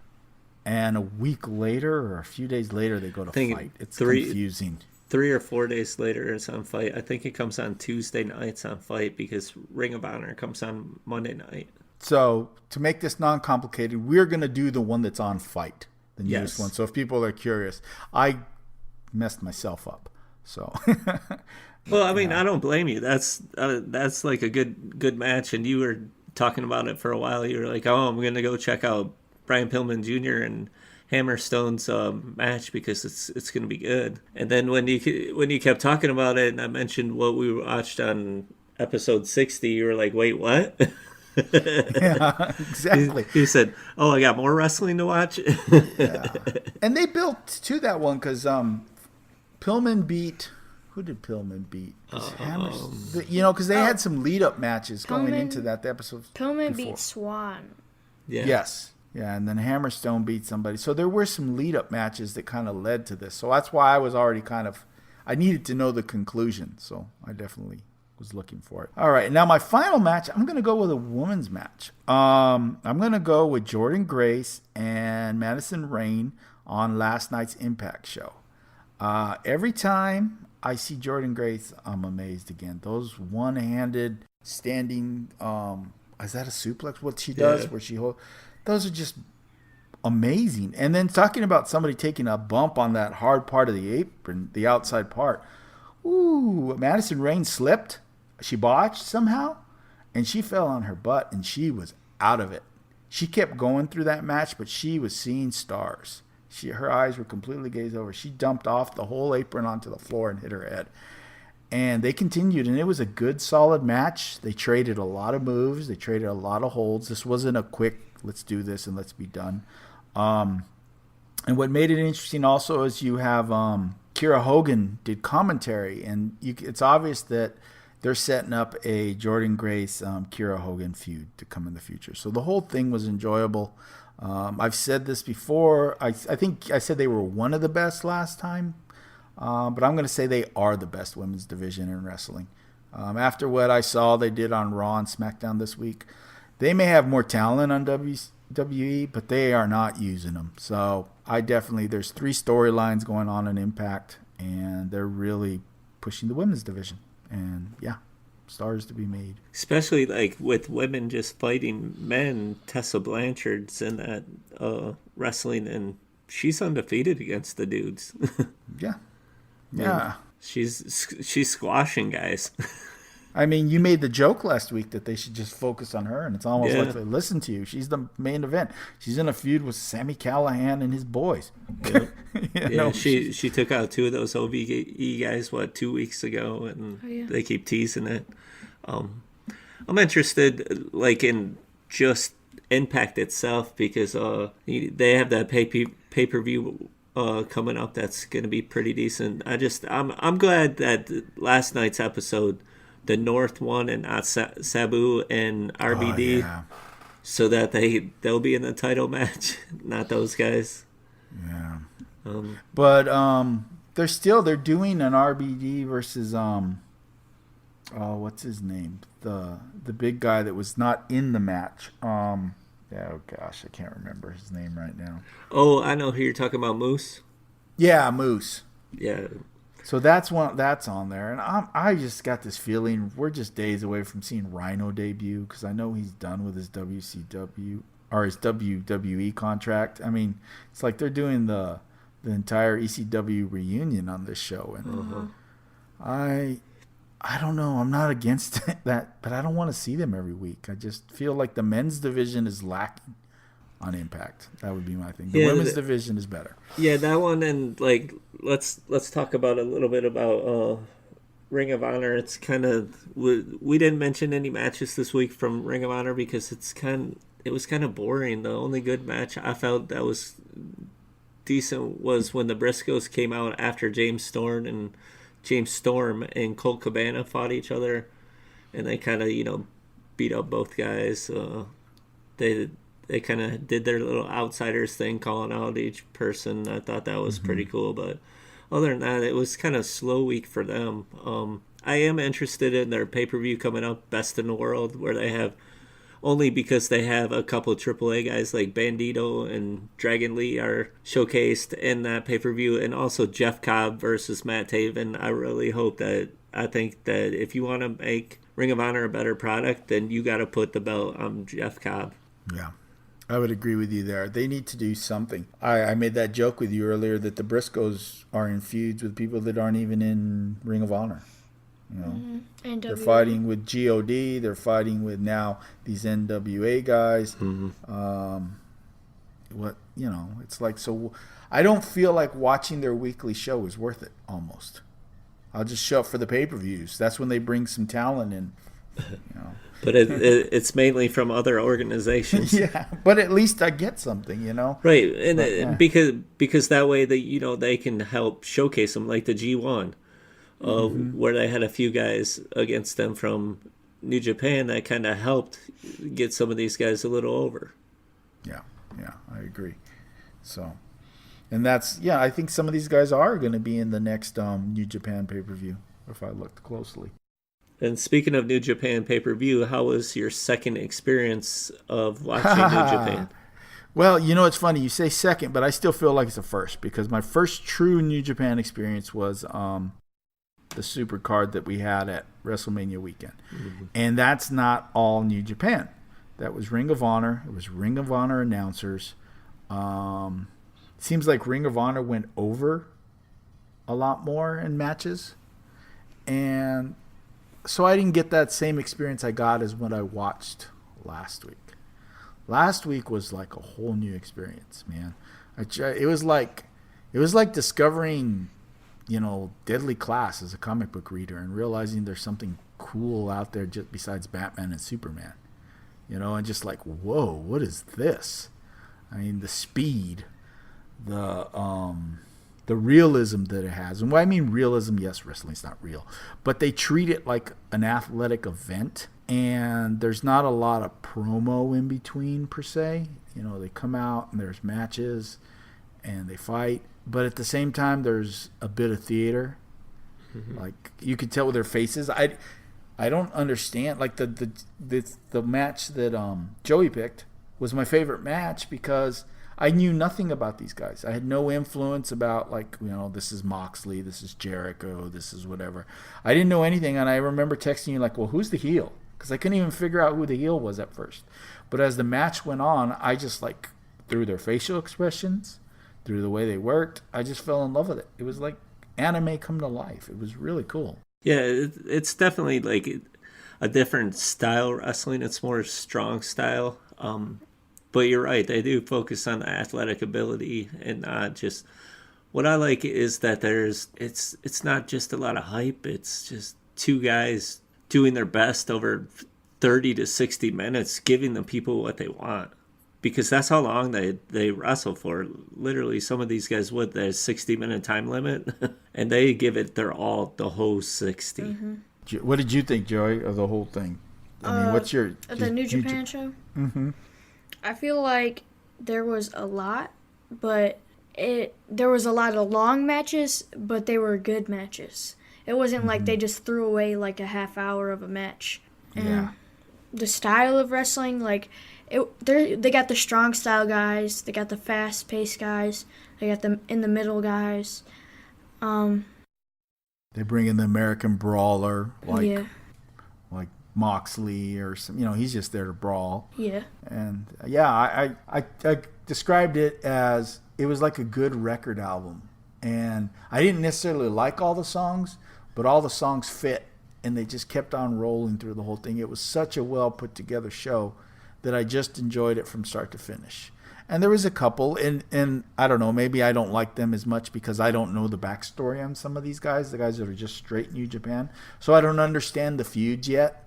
And a week later or a few days later, they go to Fight. It's confusing. 3 or 4 days later, it's on Fight. I think it comes on Tuesday nights on Fight because Ring of Honor comes on Monday night. So to make this non-complicated, we're going to do the one that's on Fight, the newest one. So if people are curious, I messed myself up. So, well, I mean, I don't blame you. That's like a good match, and you were talking about it for a while. You were like, "Oh, I'm going to go check out Brian Pillman Jr. and Hammerstone's match because it's going to be good." And then when you kept talking about it, and I mentioned what we watched on episode 60, you were like, "Wait, what?" Yeah, exactly. You said, "Oh, I got more wrestling to watch." Yeah. And they built to that one because Pillman beat. Who did Pillman beat? Because they had some lead-up matches going into that episode. Pillman beat Swan. Yeah. Yes. Yeah, and then Hammerstone beat somebody. So there were some lead-up matches that kind of led to this. So that's why I was already I needed to know the conclusion. So I definitely was looking for it. All right, now my final match, I'm going to go with a women's match. I'm going to go with Jordan Grace and Madison Rayne on last night's Impact show. Every time I see Jordan Grace, I'm amazed again. Those one-handed standing, is that a suplex? What she does, where she holds, those are just amazing. And then talking about somebody taking a bump on that hard part of the apron, the outside part. Ooh, Madison Rayne slipped. She botched somehow, and she fell on her butt, and she was out of it. She kept going through that match, but she was seeing stars. Her eyes were completely glazed over. She dumped off the whole apron onto the floor and hit her head. And they continued, and it was a good, solid match. They traded a lot of moves. They traded a lot of holds. This wasn't a quick, let's do this and let's be done. And what made it interesting also is you have Kira Hogan did commentary, and it's obvious that they're setting up a Jordan Grace, Kira Hogan feud to come in the future. So the whole thing was enjoyable. I've said this before. I think I said they were one of the best last time. But I'm going to say they are the best women's division in wrestling. After what I saw they did on Raw and SmackDown this week, they may have more talent on WWE, but they are not using them. So there's 3 storylines going on in Impact, and they're really pushing the women's division. And yeah, stars to be made. Especially like with women just fighting men. Tessa Blanchard's in that wrestling, and she's undefeated against the dudes. Yeah. Yeah. She's squashing guys. I mean, you made the joke last week that they should just focus on her, and it's almost like they listen to you. She's the main event. She's in a feud with Sami Callihan and his boys. Yeah. She took out 2 of those OVE guys, 2 weeks ago, and they keep teasing it. I'm interested, like, in just Impact itself, because they have that pay-per-view coming up that's going to be pretty decent. I'm glad that last night's episode, the North won and not Sabu and RBD, so that they'll be in the title match, not those guys. Yeah. But they're doing an RBD versus what's his name? The big guy that was not in the match. Oh gosh, I can't remember his name right now. Oh, I know who you're talking about, Moose. Yeah, Moose. Yeah. So that's on there, and I just got this feeling we're just days away from seeing Rhino debut, because I know he's done with his WCW or his WWE contract. I mean, it's like they're doing the entire ECW reunion on this show, and I don't know. I'm not against that, but I don't want to see them every week. I just feel like the men's division is lacking. on Impact. That would be my thing. The women's division is better. Yeah, that one, and like let's talk about a little bit about Ring of Honor. It's kind of we didn't mention any matches this week from Ring of Honor because it was kind of boring. The only good match I felt that was decent was when the Briscoes came out after James Storm and Colt Cabana fought each other, and they kind of beat up both guys. They kind of did their little outsiders thing, calling out each person. I thought that was pretty cool, but other than that, it was kind of slow week for them. I am interested in their pay-per-view coming up, Best in the World, where they have, only because they have a couple of AAA guys like Bandito and Dragon Lee are showcased in that pay-per-view, and also Jeff Cobb versus Matt Taven. I think that if you want to make Ring of Honor a better product, then you got to put the belt on Jeff Cobb. Yeah. I would agree with you there. They need to do something. I made that joke with you earlier that the Briscoes are in feuds with people that aren't even in Ring of Honor. They're fighting with God. They're fighting with now these NWA guys. It's like, so I don't feel like watching their weekly show is worth it. Almost, I'll just show up for the pay-per-views. That's when they bring some talent in. But it's mainly from other organizations. Yeah, but at least I get something, Right, and because that way they can help showcase them, like the G1, where they had a few guys against them from New Japan that kind of helped get some of these guys a little over. Yeah, I agree. So, and I think some of these guys are going to be in the next New Japan pay-per-view if I looked closely. And speaking of New Japan pay-per-view, how was your second experience of watching New Japan? Well, it's funny. You say second, but I still feel like it's a first because my first true New Japan experience was the super card that we had at WrestleMania weekend. And that's not all New Japan. That was Ring of Honor. It was Ring of Honor announcers. Seems like Ring of Honor went over a lot more in matches. And so I didn't get that same experience I got as what I watched last week. Last week was like a whole new experience, man. It was like discovering, Deadly Class as a comic book reader and realizing there's something cool out there just besides Batman and Superman. And just like, whoa, what is this? I mean, the speed, the realism that it has. And when I mean realism, yes, wrestling's not real, but they treat it like an athletic event, and there's not a lot of promo in between per se. They come out and there's matches and they fight, but at the same time there's a bit of theater. Like you could tell with their faces. I don't understand, like the match that Joey picked was my favorite match because I knew nothing about these guys. I had no influence about, this is Moxley, this is Jericho, this is whatever. I didn't know anything, and I remember texting you well, who's the heel? Because I couldn't even figure out who the heel was at first. But as the match went on, I just, through their facial expressions, through the way they worked, I just fell in love with it. It was like anime come to life. It was really cool. Yeah, it's definitely, a different style wrestling. It's more strong style. But you're right, they do focus on the athletic ability and not just. What I like is that it's not just a lot of hype. It's just two guys doing their best over 30 to 60 minutes, giving the people what they want. Because that's how long they wrestle for. Literally, some of these guys with their 60-minute time limit, and they give it their all, the whole 60. What did you think, Joey, of the whole thing? I mean, what's your the New Japan show? I feel like there was a lot, but there was a lot of long matches, but they were good matches. It wasn't like they just threw away like a half hour of a match. And the style of wrestling, they got the strong style guys, they got the fast paced guys, they got the in the middle guys. They bring in the American brawler, like Moxley or some, he's just there to brawl. Yeah. And I described it as it was like a good record album. And I didn't necessarily like all the songs, but all the songs fit and they just kept on rolling through the whole thing. It was such a well put together show that I just enjoyed it from start to finish. And there was a couple, and I don't know, maybe I don't like them as much because I don't know the backstory on some of these guys, the guys that are just straight New Japan. So I don't understand the feuds yet.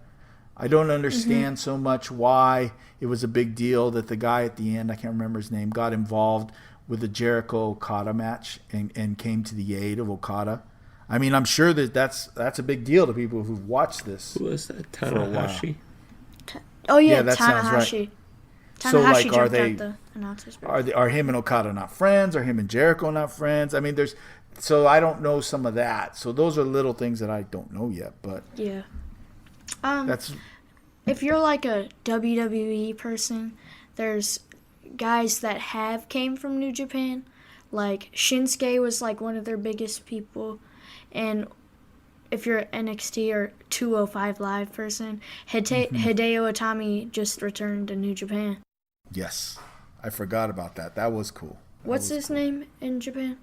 I don't understand so much why it was a big deal that the guy at the end, I can't remember his name, got involved with the Jericho-Okada match and came to the aid of Okada. I mean, I'm sure that's a big deal to people who've watched this. Who was that? Tanahashi? That sounds Tanahashi. right. Tanahashi So, like, jumped out the announcer's booth. Are him and Okada not friends? Are him and Jericho not friends? I mean, so I don't know some of that. So those are little things that I don't know yet. But yeah, that's if you're like a WWE person, there's guys that have came from New Japan. Like Shinsuke was like one of their biggest people, and if you're an NXT or 205 Live person, Hideo Itami just returned to New Japan. yes. I forgot about that. That was cool. What's his name in Japan?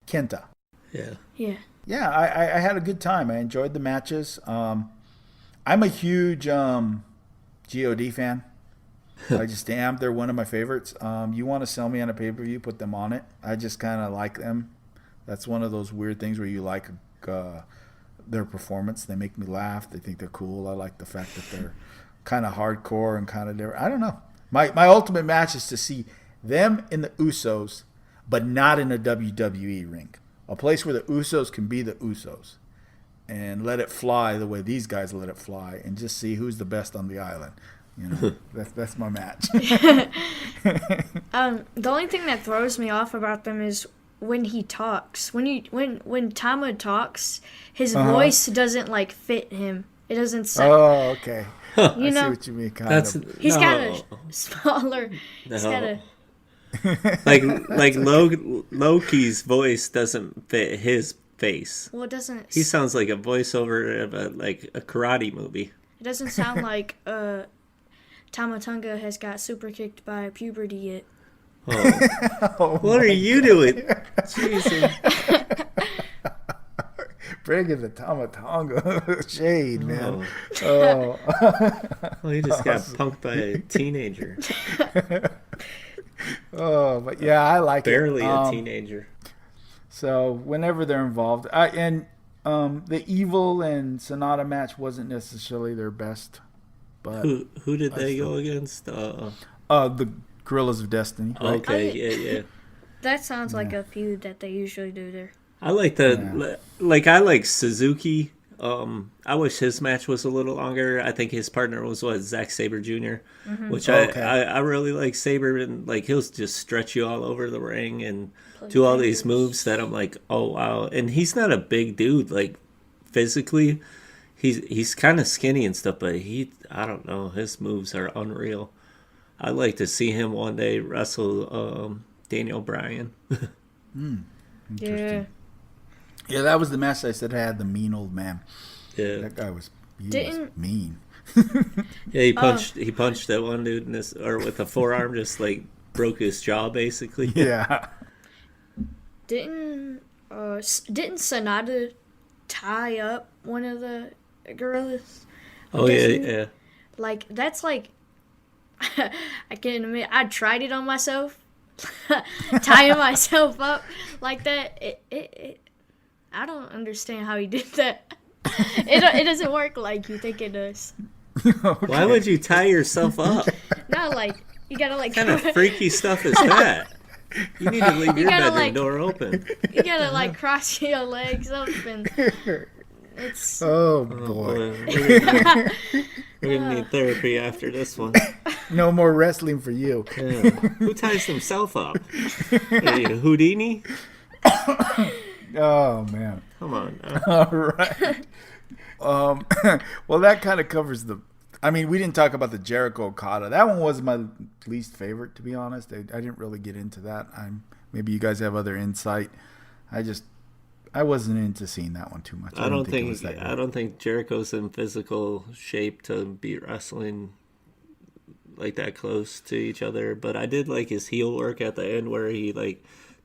Kenta. Yeah. Yeah. Yeah, I had a good time. I enjoyed the matches. I'm a huge God fan. I just am. They're one of my favorites. You want to sell me on a pay-per-view, put them on it. I just kind of like them. That's one of those weird things where you like their performance. They make me laugh. They think they're cool. I like the fact that they're kind of hardcore and kind of different. I don't know. My ultimate match is to see them in the Usos, but not in a WWE ring. A place where the Usos can be the Usos and let it fly the way these guys let it fly, and just see who's the best on the island. You know, that's my match. The only thing that throws me off about them is when he talks. When Tama talks, his voice doesn't like fit him. It doesn't sound. Oh, okay. You know, I see what you mean. he's kind of smaller. No. He's kind like Loki's voice doesn't fit his face. well, it doesn't. He sounds like a voiceover of a karate movie. It doesn't sound like Tama Tonga has got super kicked by puberty yet. Oh. What are you doing? Jesus. Bringing the Tama shade, man. Oh. Well, he just got punked by a teenager. Oh, but yeah, I like Barely it. a teenager. So whenever they're involved, the Evil and Sonata match wasn't necessarily their best, but Who did they go against? the Gorillas of Destiny. Right? Okay, yeah. That sounds like a feud that they usually do there. I like I like Suzuki. I wish his match was a little longer. I think his partner was Zack Sabre Jr., which I really like Sabre, and like he'll just stretch you all over the ring and do all these moves that I'm like, oh wow. And he's not a big dude, like physically. He's kind of skinny and stuff, but I don't know, his moves are unreal. I'd like to see him one day wrestle Daniel Bryan. Yeah. Yeah, that was the match I said I had the mean old man. Yeah, That guy was mean. yeah. He punched that one dude with a forearm, just like broke his jaw basically. Yeah. Didn't Sonata tie up one of the gorillas? Oh yeah. Like that's like I can admit I tried it on myself, tying myself up like that. It I don't understand how he did that. It doesn't work like you think it does. Okay. Why would you tie yourself up? No, like you gotta like. What kind of freaky stuff is that? You need to leave your gotta, bedroom door open. You gotta like cross your legs up and it's. Oh boy. We're gonna need therapy after this one. No more wrestling for you. Yeah. Who ties himself up? Houdini? Oh man. Come on. All right. Well, that kind of covers I mean, we didn't talk about the Jericho Okada. That one was my least favorite, to be honest. I didn't really get into that. Maybe you guys have other insight. I wasn't into seeing that one too much. I don't think Jericho's in physical shape to be wrestling like that close to each other. But I did like his heel work at the end where he like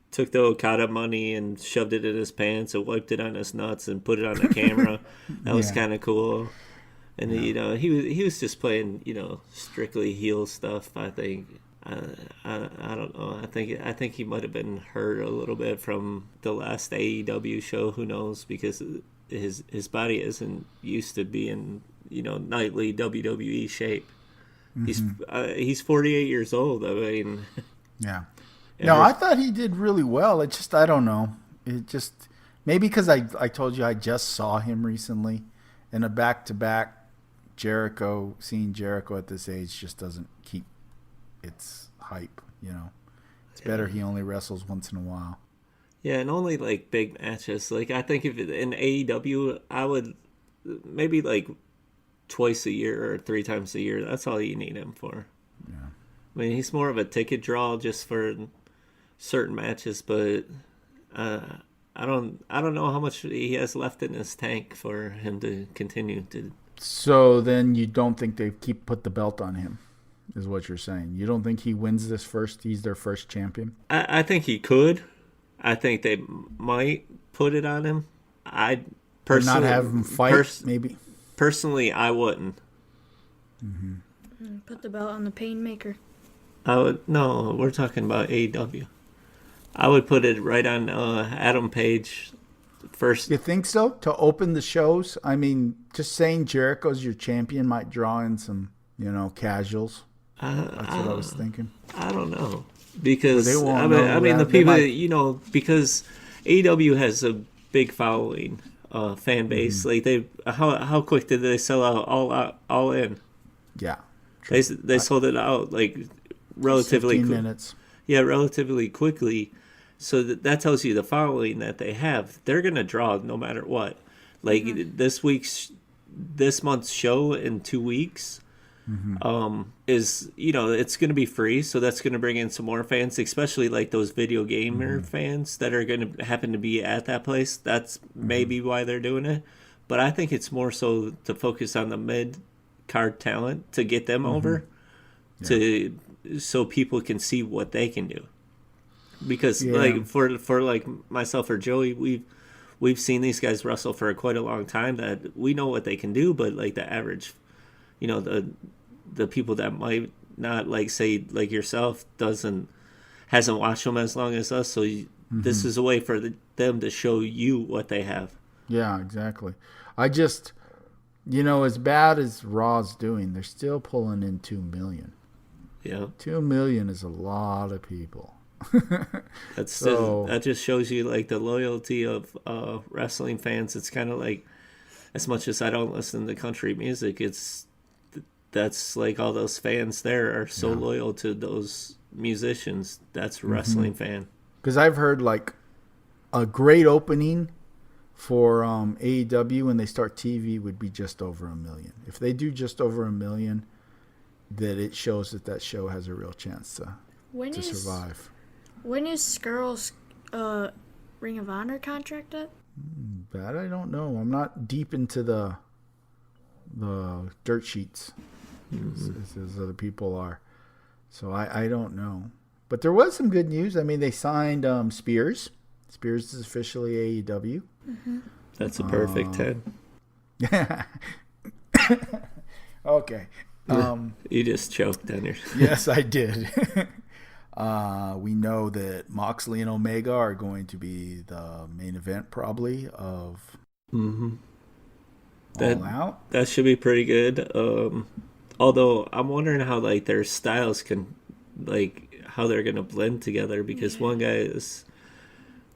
took the Okada money and shoved it in his pants and wiped it on his nuts and put it on the camera. That was kind of cool. And he was just playing strictly heel stuff. I think I don't know. I think he might have been hurt a little bit from the last AEW show. Who knows? Because his body isn't used to being nightly WWE shape. He's 48 years old. I mean, yeah. No, I thought he did really well. It just, I don't know. It just, maybe because I told you I just saw him recently, and a back-to-back seeing Jericho at this age just doesn't keep its hype, It's better he only wrestles once in a while. Yeah, and only like big matches. Like I think if in AEW, I would maybe like twice a year or 3 times a year. That's all you need him for. Yeah. I mean, he's more of a ticket draw just for certain matches, but I don't know how much he has left in his tank for him to continue to. So then you don't think they put the belt on him, is what you're saying? You don't think he wins this first? He's their first champion? I think he could. I think they might put it on him. I personally not have him fight, maybe. Personally, I wouldn't. Put the belt on the Painmaker. No, we're talking about AEW. I would put it right on Adam Page first. You think so? To open the shows? I mean, just saying Jericho's your champion might draw in some, casuals. That's what I was thinking. I don't know. Because, I mean the people, because AEW has a big following, fan base. Like, how quick did they sell out All In? Yeah. True. They sold it out, like, relatively 15 minutes. Yeah, relatively quickly. So that tells you the following that they have. They're going to draw no matter what. Like, this month's show in 2 weeks is, it's going to be free. So that's going to bring in some more fans, especially like those video gamer fans that are going to happen to be at that place. That's maybe why they're doing it. But I think it's more so to focus on the mid-card talent to get them over so people can see what they can do. Because like for like myself or Joey, we've seen these guys wrestle for quite a long time that we know what they can do, but like the average, the people that might not, like, say like yourself hasn't watched them as long as us, so this is a way for them to show you what they have. Yeah, exactly. I just, as bad as Raw's doing, they're still pulling in 2 million. Yeah, 2 million is a lot of people. That just shows you like the loyalty of wrestling fans. It's kind of like, as much as I don't listen to country music, that's like all those fans there are so loyal to those musicians. That's a wrestling fan. Because I've heard like a great opening for AEW when they start TV would be just over 1 million. If they do just over 1 million, that it shows that show has a real chance to survive. When is Skrull's Ring of Honor contract up? That I don't know. I'm not deep into the dirt sheets as other people are. So I don't know. But there was some good news. I mean, they signed Spears. Spears is officially AEW. That's a perfect 10. Yeah. Okay. You just choked on your... Yes, I did. We know that Moxley and Omega are going to be the main event probably of All Out. That should be pretty good. Although I'm wondering how like their styles can, like, how they're gonna blend together, because one guy is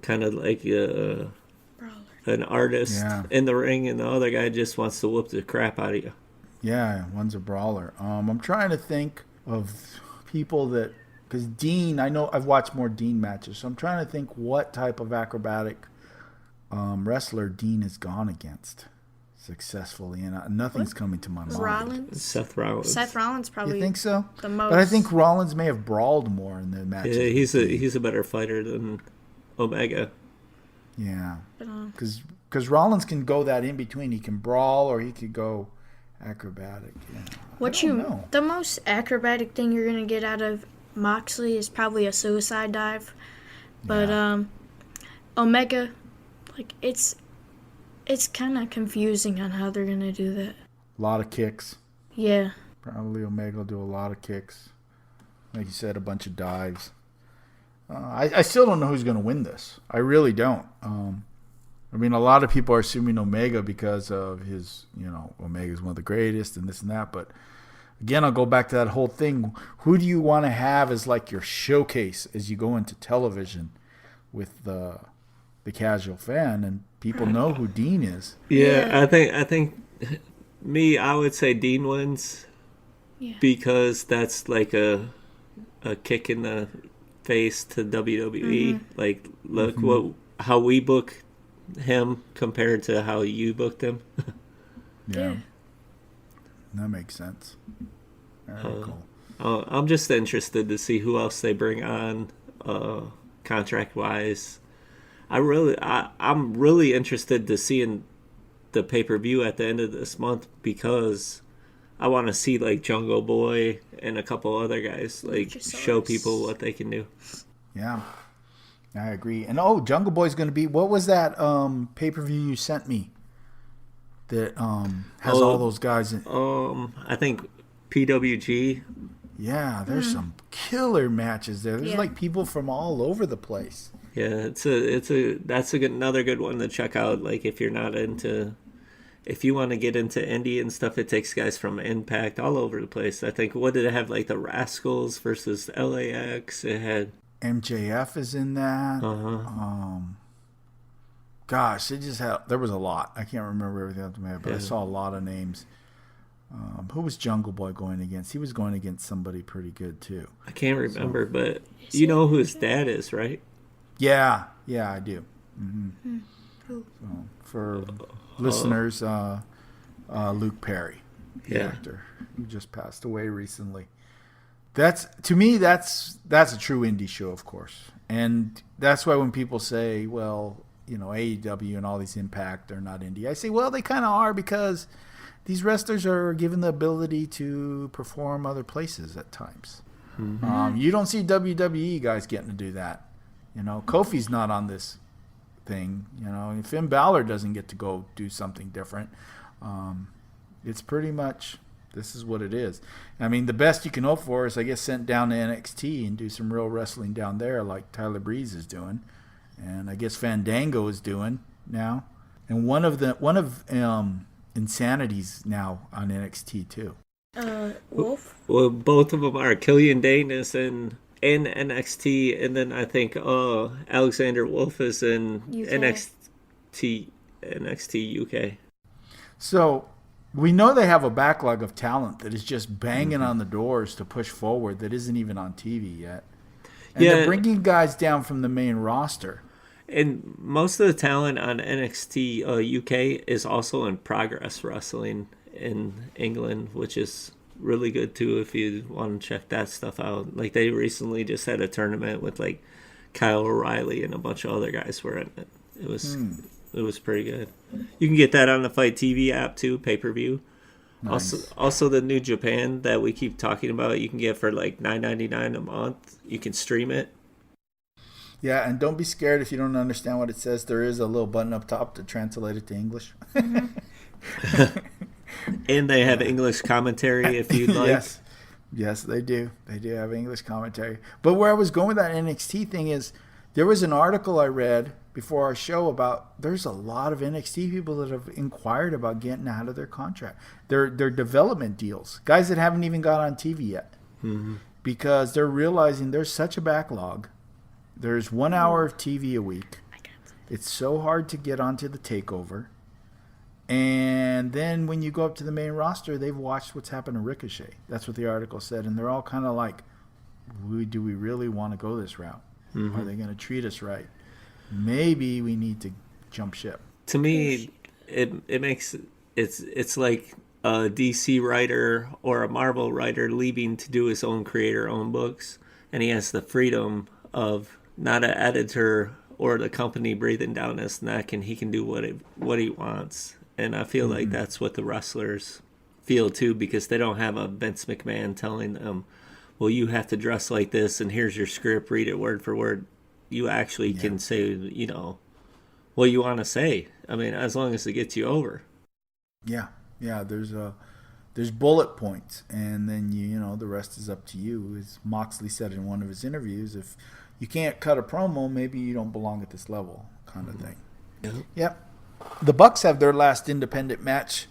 kind of like an artist in the ring, and the other guy just wants to whoop the crap out of you. Yeah, one's a brawler. I'm trying to think of people that, because Dean, I know I've watched more Dean matches, so I'm trying to think what type of acrobatic wrestler Dean has gone against successfully, and nothing's coming to my mind. Seth Rollins. Seth Rollins probably. You think so? The most. But I think Rollins may have brawled more in the matches. Yeah, he's a better fighter than Omega. Yeah, because Rollins can go that in between. He can brawl or he could go acrobatic. Yeah. The most acrobatic thing you're gonna get out of Moxley is probably a suicide dive, but Omega, like, it's kind of confusing on how they're gonna do that. A lot of kicks. Yeah. Probably Omega will do a lot of kicks. Like you said, a bunch of dives. I still don't know who's going to win this. I really don't. I mean, a lot of people are assuming Omega because of his, Omega's one of the greatest and this and that. But again, I'll go back to that whole thing. Who do you want to have as like your showcase as you go into television with the casual fan? And people know who Dean is. Yeah, I think I would say Dean wins because that's like a kick in the face to WWE. Like, look how we book him compared to how you booked him. Yeah. That makes sense. Very cool. I'm just interested to see who else they bring on contract wise. I'm really interested to seeing the pay-per-view at the end of this month because I want to see like Jungle Boy and a couple other guys like show people what they can do. Yeah, I agree. And Jungle Boy's going to be, what was that pay-per-view you sent me that has all those guys in? I think PWG. Yeah, there's some killer matches there. There's like people from all over the place. Yeah, that's another good one to check out. Like if you're not if you want to get into indie and stuff, it takes guys from Impact all over the place. I think, what did it have? Like the Rascals versus LAX. It had MJF is in that. Gosh, there was a lot. I can't remember everything off the top of my head, but I saw a lot of names. Who was Jungle Boy going against? He was going against somebody pretty good too. I can't remember, but you know who his dad is, right? Yeah, I do. Mm-hmm. So, for listeners, Luke Perry, the actor who just passed away recently. To me, that's a true indie show, of course, and that's why when people say, well, AEW and all these Impact are not indie, I say, well, they kind of are because these wrestlers are given the ability to perform other places at times. Mm-hmm. You don't see WWE guys getting to do that. Kofi's not on this thing. Finn Balor doesn't get to go do something different. It's pretty much, this is what it is. I mean, the best you can hope for is, I guess, sent down to NXT and do some real wrestling down there like Tyler Breeze is doing. And I guess Fandango is doing now. And one of Insanity's now on NXT too. Wolf? Well, both of them are. Killian Dane is in NXT, and then I think Alexander Wolf is in UK. NXT UK. So we know they have a backlog of talent that is just banging on the doors to push forward that isn't even on TV yet. And they're bringing guys down from the main roster. And most of the talent on NXT UK is also in Progress Wrestling in England, which is really good too if you want to check that stuff out. Like they recently just had a tournament with like Kyle O'Reilly and a bunch of other guys were in it. It was pretty good. You can get that on the Fight TV app too, pay-per-view. Nice. Also the New Japan that we keep talking about, you can get for like $9.99 a month. You can stream it. Yeah, and don't be scared if you don't understand what it says. There is a little button up top to translate it to English. And they have English commentary if you'd like. Yes, they do. They do have English commentary. But where I was going with that NXT thing is there was an article I read before our show about there's a lot of NXT people that have inquired about getting out of their contract. Their development deals. Guys that haven't even got on TV yet. Mm-hmm. Because they're realizing there's such a backlog. There's 1 hour of TV a week. It's so hard to get onto the takeover. And then when you go up to the main roster, they've watched what's happened to Ricochet. That's what the article said. And they're all kind of like, do we really want to go this route? Mm-hmm. Are they going to treat us right? Maybe we need to jump ship. To me, it makes it's like a DC writer or a Marvel writer leaving to do his own creator-owned books. And he has the freedom of not an editor or the company breathing down his neck, and he can do what he wants. And I feel like that's what the wrestlers feel too, because they don't have a Vince McMahon telling them, well, you have to dress like this, and here's your script, read it word for word. You actually can say, what you want to say. I mean, as long as it gets you over. Yeah. There's there's bullet points, and then you know the rest is up to you. As Moxley said in one of his interviews, if you can't cut a promo, maybe you don't belong at this level, kind of thing. Yep. The Bucks have their last independent match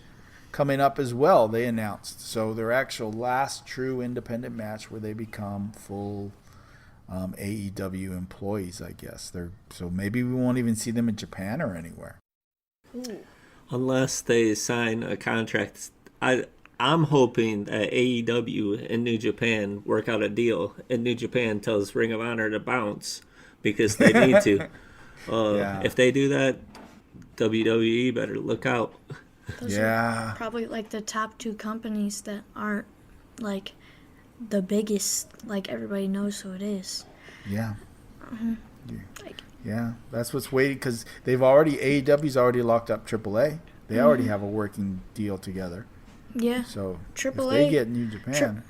coming up as well. They announced their actual last true independent match where they become full AEW employees. I guess so maybe we won't even see them in Japan or anywhere. Unless they sign a contract. I'm hoping that AEW and New Japan work out a deal, and New Japan tells Ring of Honor to bounce because they need to. If they do that, WWE better look out. Those are probably like the top two companies that aren't like the biggest, like everybody knows who it is. Yeah. Yeah, that's what's waiting, because AEW's already locked up AAA. They already have a working deal together. Yeah. So AAA, if they get New Japan,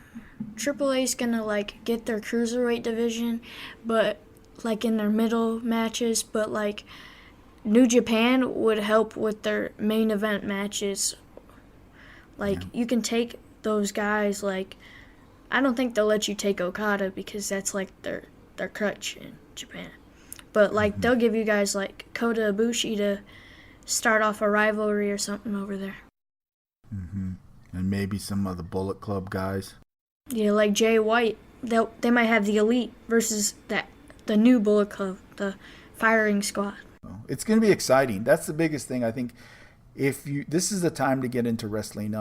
AAA's gonna like get their cruiserweight division, but like in their middle matches, but like New Japan would help with their main event matches. Like you can take those guys. Like I don't think they'll let you take Okada because that's like their crutch in Japan. But like they'll give you guys like Kota Ibushi to start off a rivalry or something over there. And maybe some of the Bullet Club guys. Yeah, like Jay White. They might have the Elite versus the new Bullet Club, the Firing Squad. It's going to be exciting. That's the biggest thing, I think. This is the time to get into wrestling.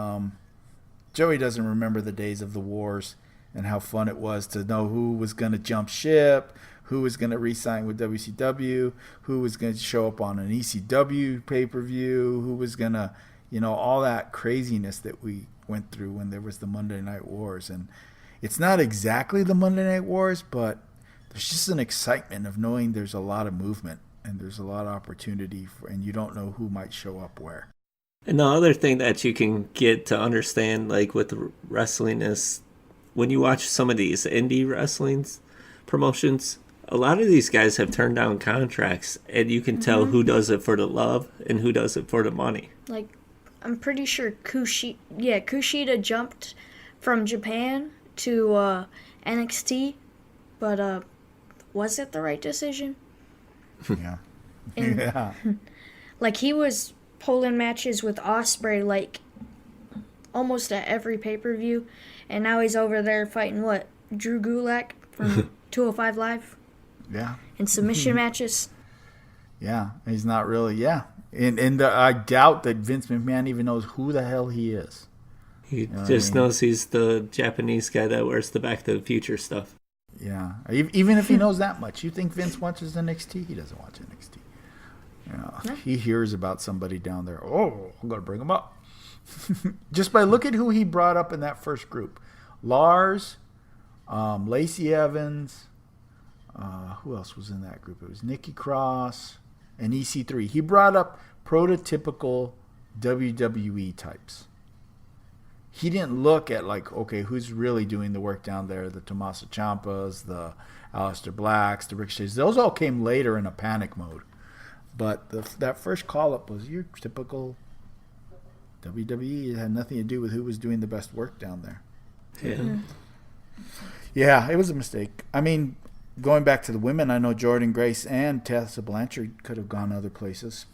Joey doesn't remember the days of the wars and how fun it was to know who was going to jump ship, who was going to re-sign with WCW, who was going to show up on an ECW pay-per-view, who was going to, all that craziness that we went through when there was the Monday Night Wars. And it's not exactly the Monday Night Wars, but there's just an excitement of knowing there's a lot of movement and there's a lot of opportunity and you don't know who might show up where. And the other thing that you can get to understand, like with wrestling, is when you watch some of these indie wrestling promotions, a lot of these guys have turned down contracts, and you can tell who does it for the love and who does it for the money. Like, I'm pretty sure Kushida jumped from Japan to NXT, but was it the right decision? Yeah. And, like, he was pulling matches with Ospreay, like, almost at every pay-per-view, and now he's over there fighting, Drew Gulak from 205 Live? Yeah. In submission matches? Yeah, he's not really, And I doubt that Vince McMahon even knows who the hell he is. He just knows he's the Japanese guy that wears the Back to the Future stuff. Yeah, even if he knows that much, you think Vince watches NXT? He doesn't watch NXT. No. He hears about somebody down there. Oh, I'm going to bring him up. Just by look at who he brought up in that first group. Lars, Lacey Evans, who else was in that group? It was Nikki Cross and EC3. He brought up prototypical WWE types. He didn't look at who's really doing the work down there, the Tommaso Ciampas, the Aleister Blacks, the Ricochets. Those all came later in a panic mode. But that first call-up was your typical WWE. It had nothing to do with who was doing the best work down there. Yeah. Yeah, it was a mistake. I mean, going back to the women, I know Jordan Grace and Tessa Blanchard could have gone other places.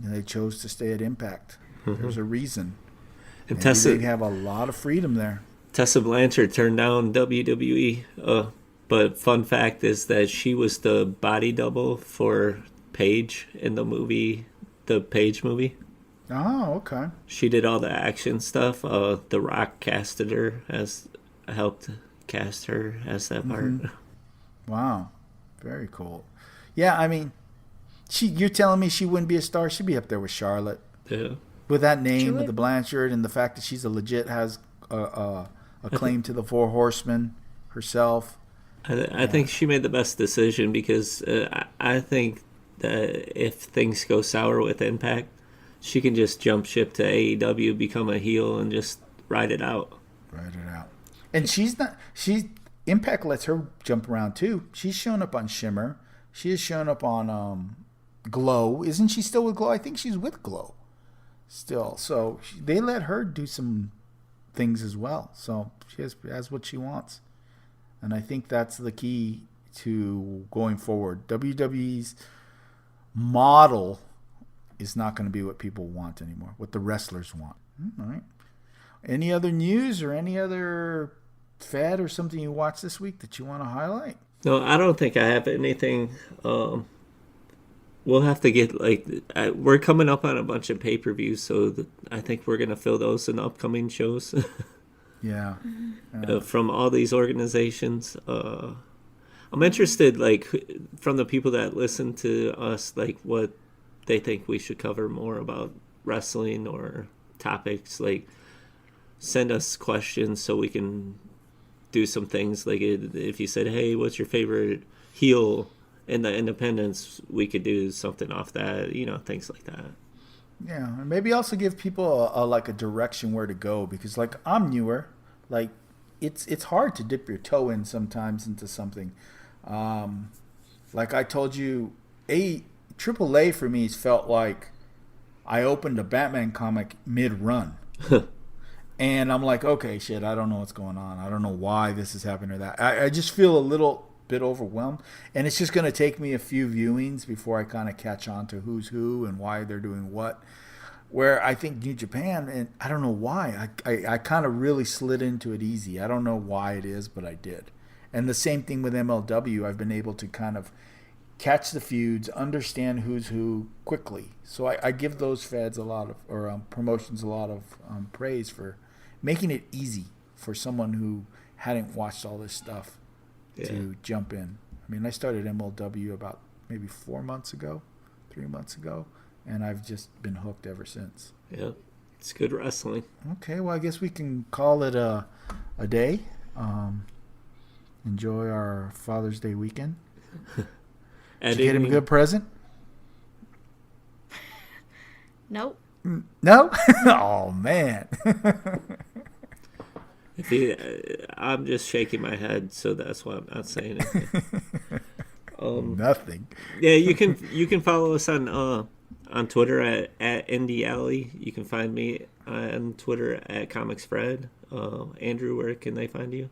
They chose to stay at Impact. There's a reason. And they have a lot of freedom there. Tessa Blanchard turned down WWE, but fun fact is that she was the body double for Paige in the Paige movie. Oh, okay. She did all the action stuff. The Rock casted her helped cast her as that part. Wow, very cool. Yeah, I mean, you're telling me she wouldn't be a star? She'd be up there with Charlotte. Yeah. With that name, with the Blanchard, and the fact that she's has a claim to the Four Horsemen herself. I think she made the best decision because I think that if things go sour with Impact, she can just jump ship to AEW, become a heel, and just ride it out. And Impact lets her jump around too. She's shown up on Shimmer. She has shown up on Glow. Isn't she still with Glow? I think she's with Glow still. So they let her do some things as well. So she has what she wants. And I think that's the key to going forward. WWE's model is not going to be what people want anymore, what the wrestlers want. All right. Any other news or any other fad or something you watched this week that you want to highlight? No, I don't think I have anything. We'll have to get, we're coming up on a bunch of pay-per-views, so I think we're going to fill those in upcoming shows. Yeah. From all these organizations. I'm interested, from the people that listen to us, what they think we should cover more about wrestling or topics. Send us questions so we can do some things. If you said, hey, what's your favorite heel in the independents, we could do something off that, things like that. Yeah, and maybe also give people a direction where to go, because I'm newer. It's hard to dip your toe in sometimes into something. Like I told you, AAA for me has felt like I opened a Batman comic mid-run. And I'm like, okay, shit, I don't know what's going on. I don't know why this is happening or that. I just feel a little bit overwhelmed. And it's just going to take me a few viewings before I kind of catch on to who's who and why they're doing what. Where I think New Japan, and I don't know why, I kind of really slid into it easy. I don't know why it is, but I did. And the same thing with MLW. I've been able to kind of catch the feuds, understand who's who quickly. So I give those feds a lot of, or promotions a lot of praise for making it easy for someone who hadn't watched all this stuff to jump in. I mean, I started MLW about maybe 3 months ago, and I've just been hooked ever since. Yeah, it's good wrestling. Okay, well, I guess we can call it a day. Enjoy our Father's Day weekend. Did you get him a good present? Nope. No? Oh, man. I'm just shaking my head, so that's why I'm not saying anything. Nothing. Yeah, you can follow us on Twitter at Indie Alley. You can find me on Twitter at ComicsFred. Andrew, where can they find you?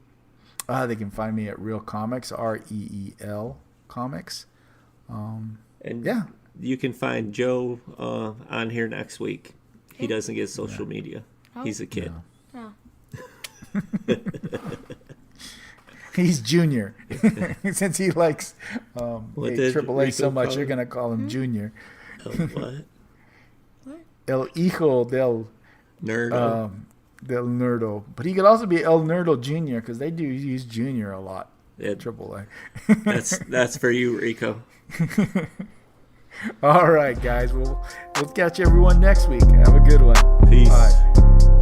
They can find me at Real Comics, REEL Comics. And yeah, you can find Joe on here next week. He doesn't get social media. Oh. He's a kid. No. He's Junior. Since he likes AAA so much, you're going to call him Junior. What? El Hijo del Nerdo. Del Nerdo. But he could also be El Nerdo Jr. because they do use Junior a lot. Yeah, AAA. that's for you, Rico. All right, guys. We'll catch everyone next week. Have a good one. Peace. Bye.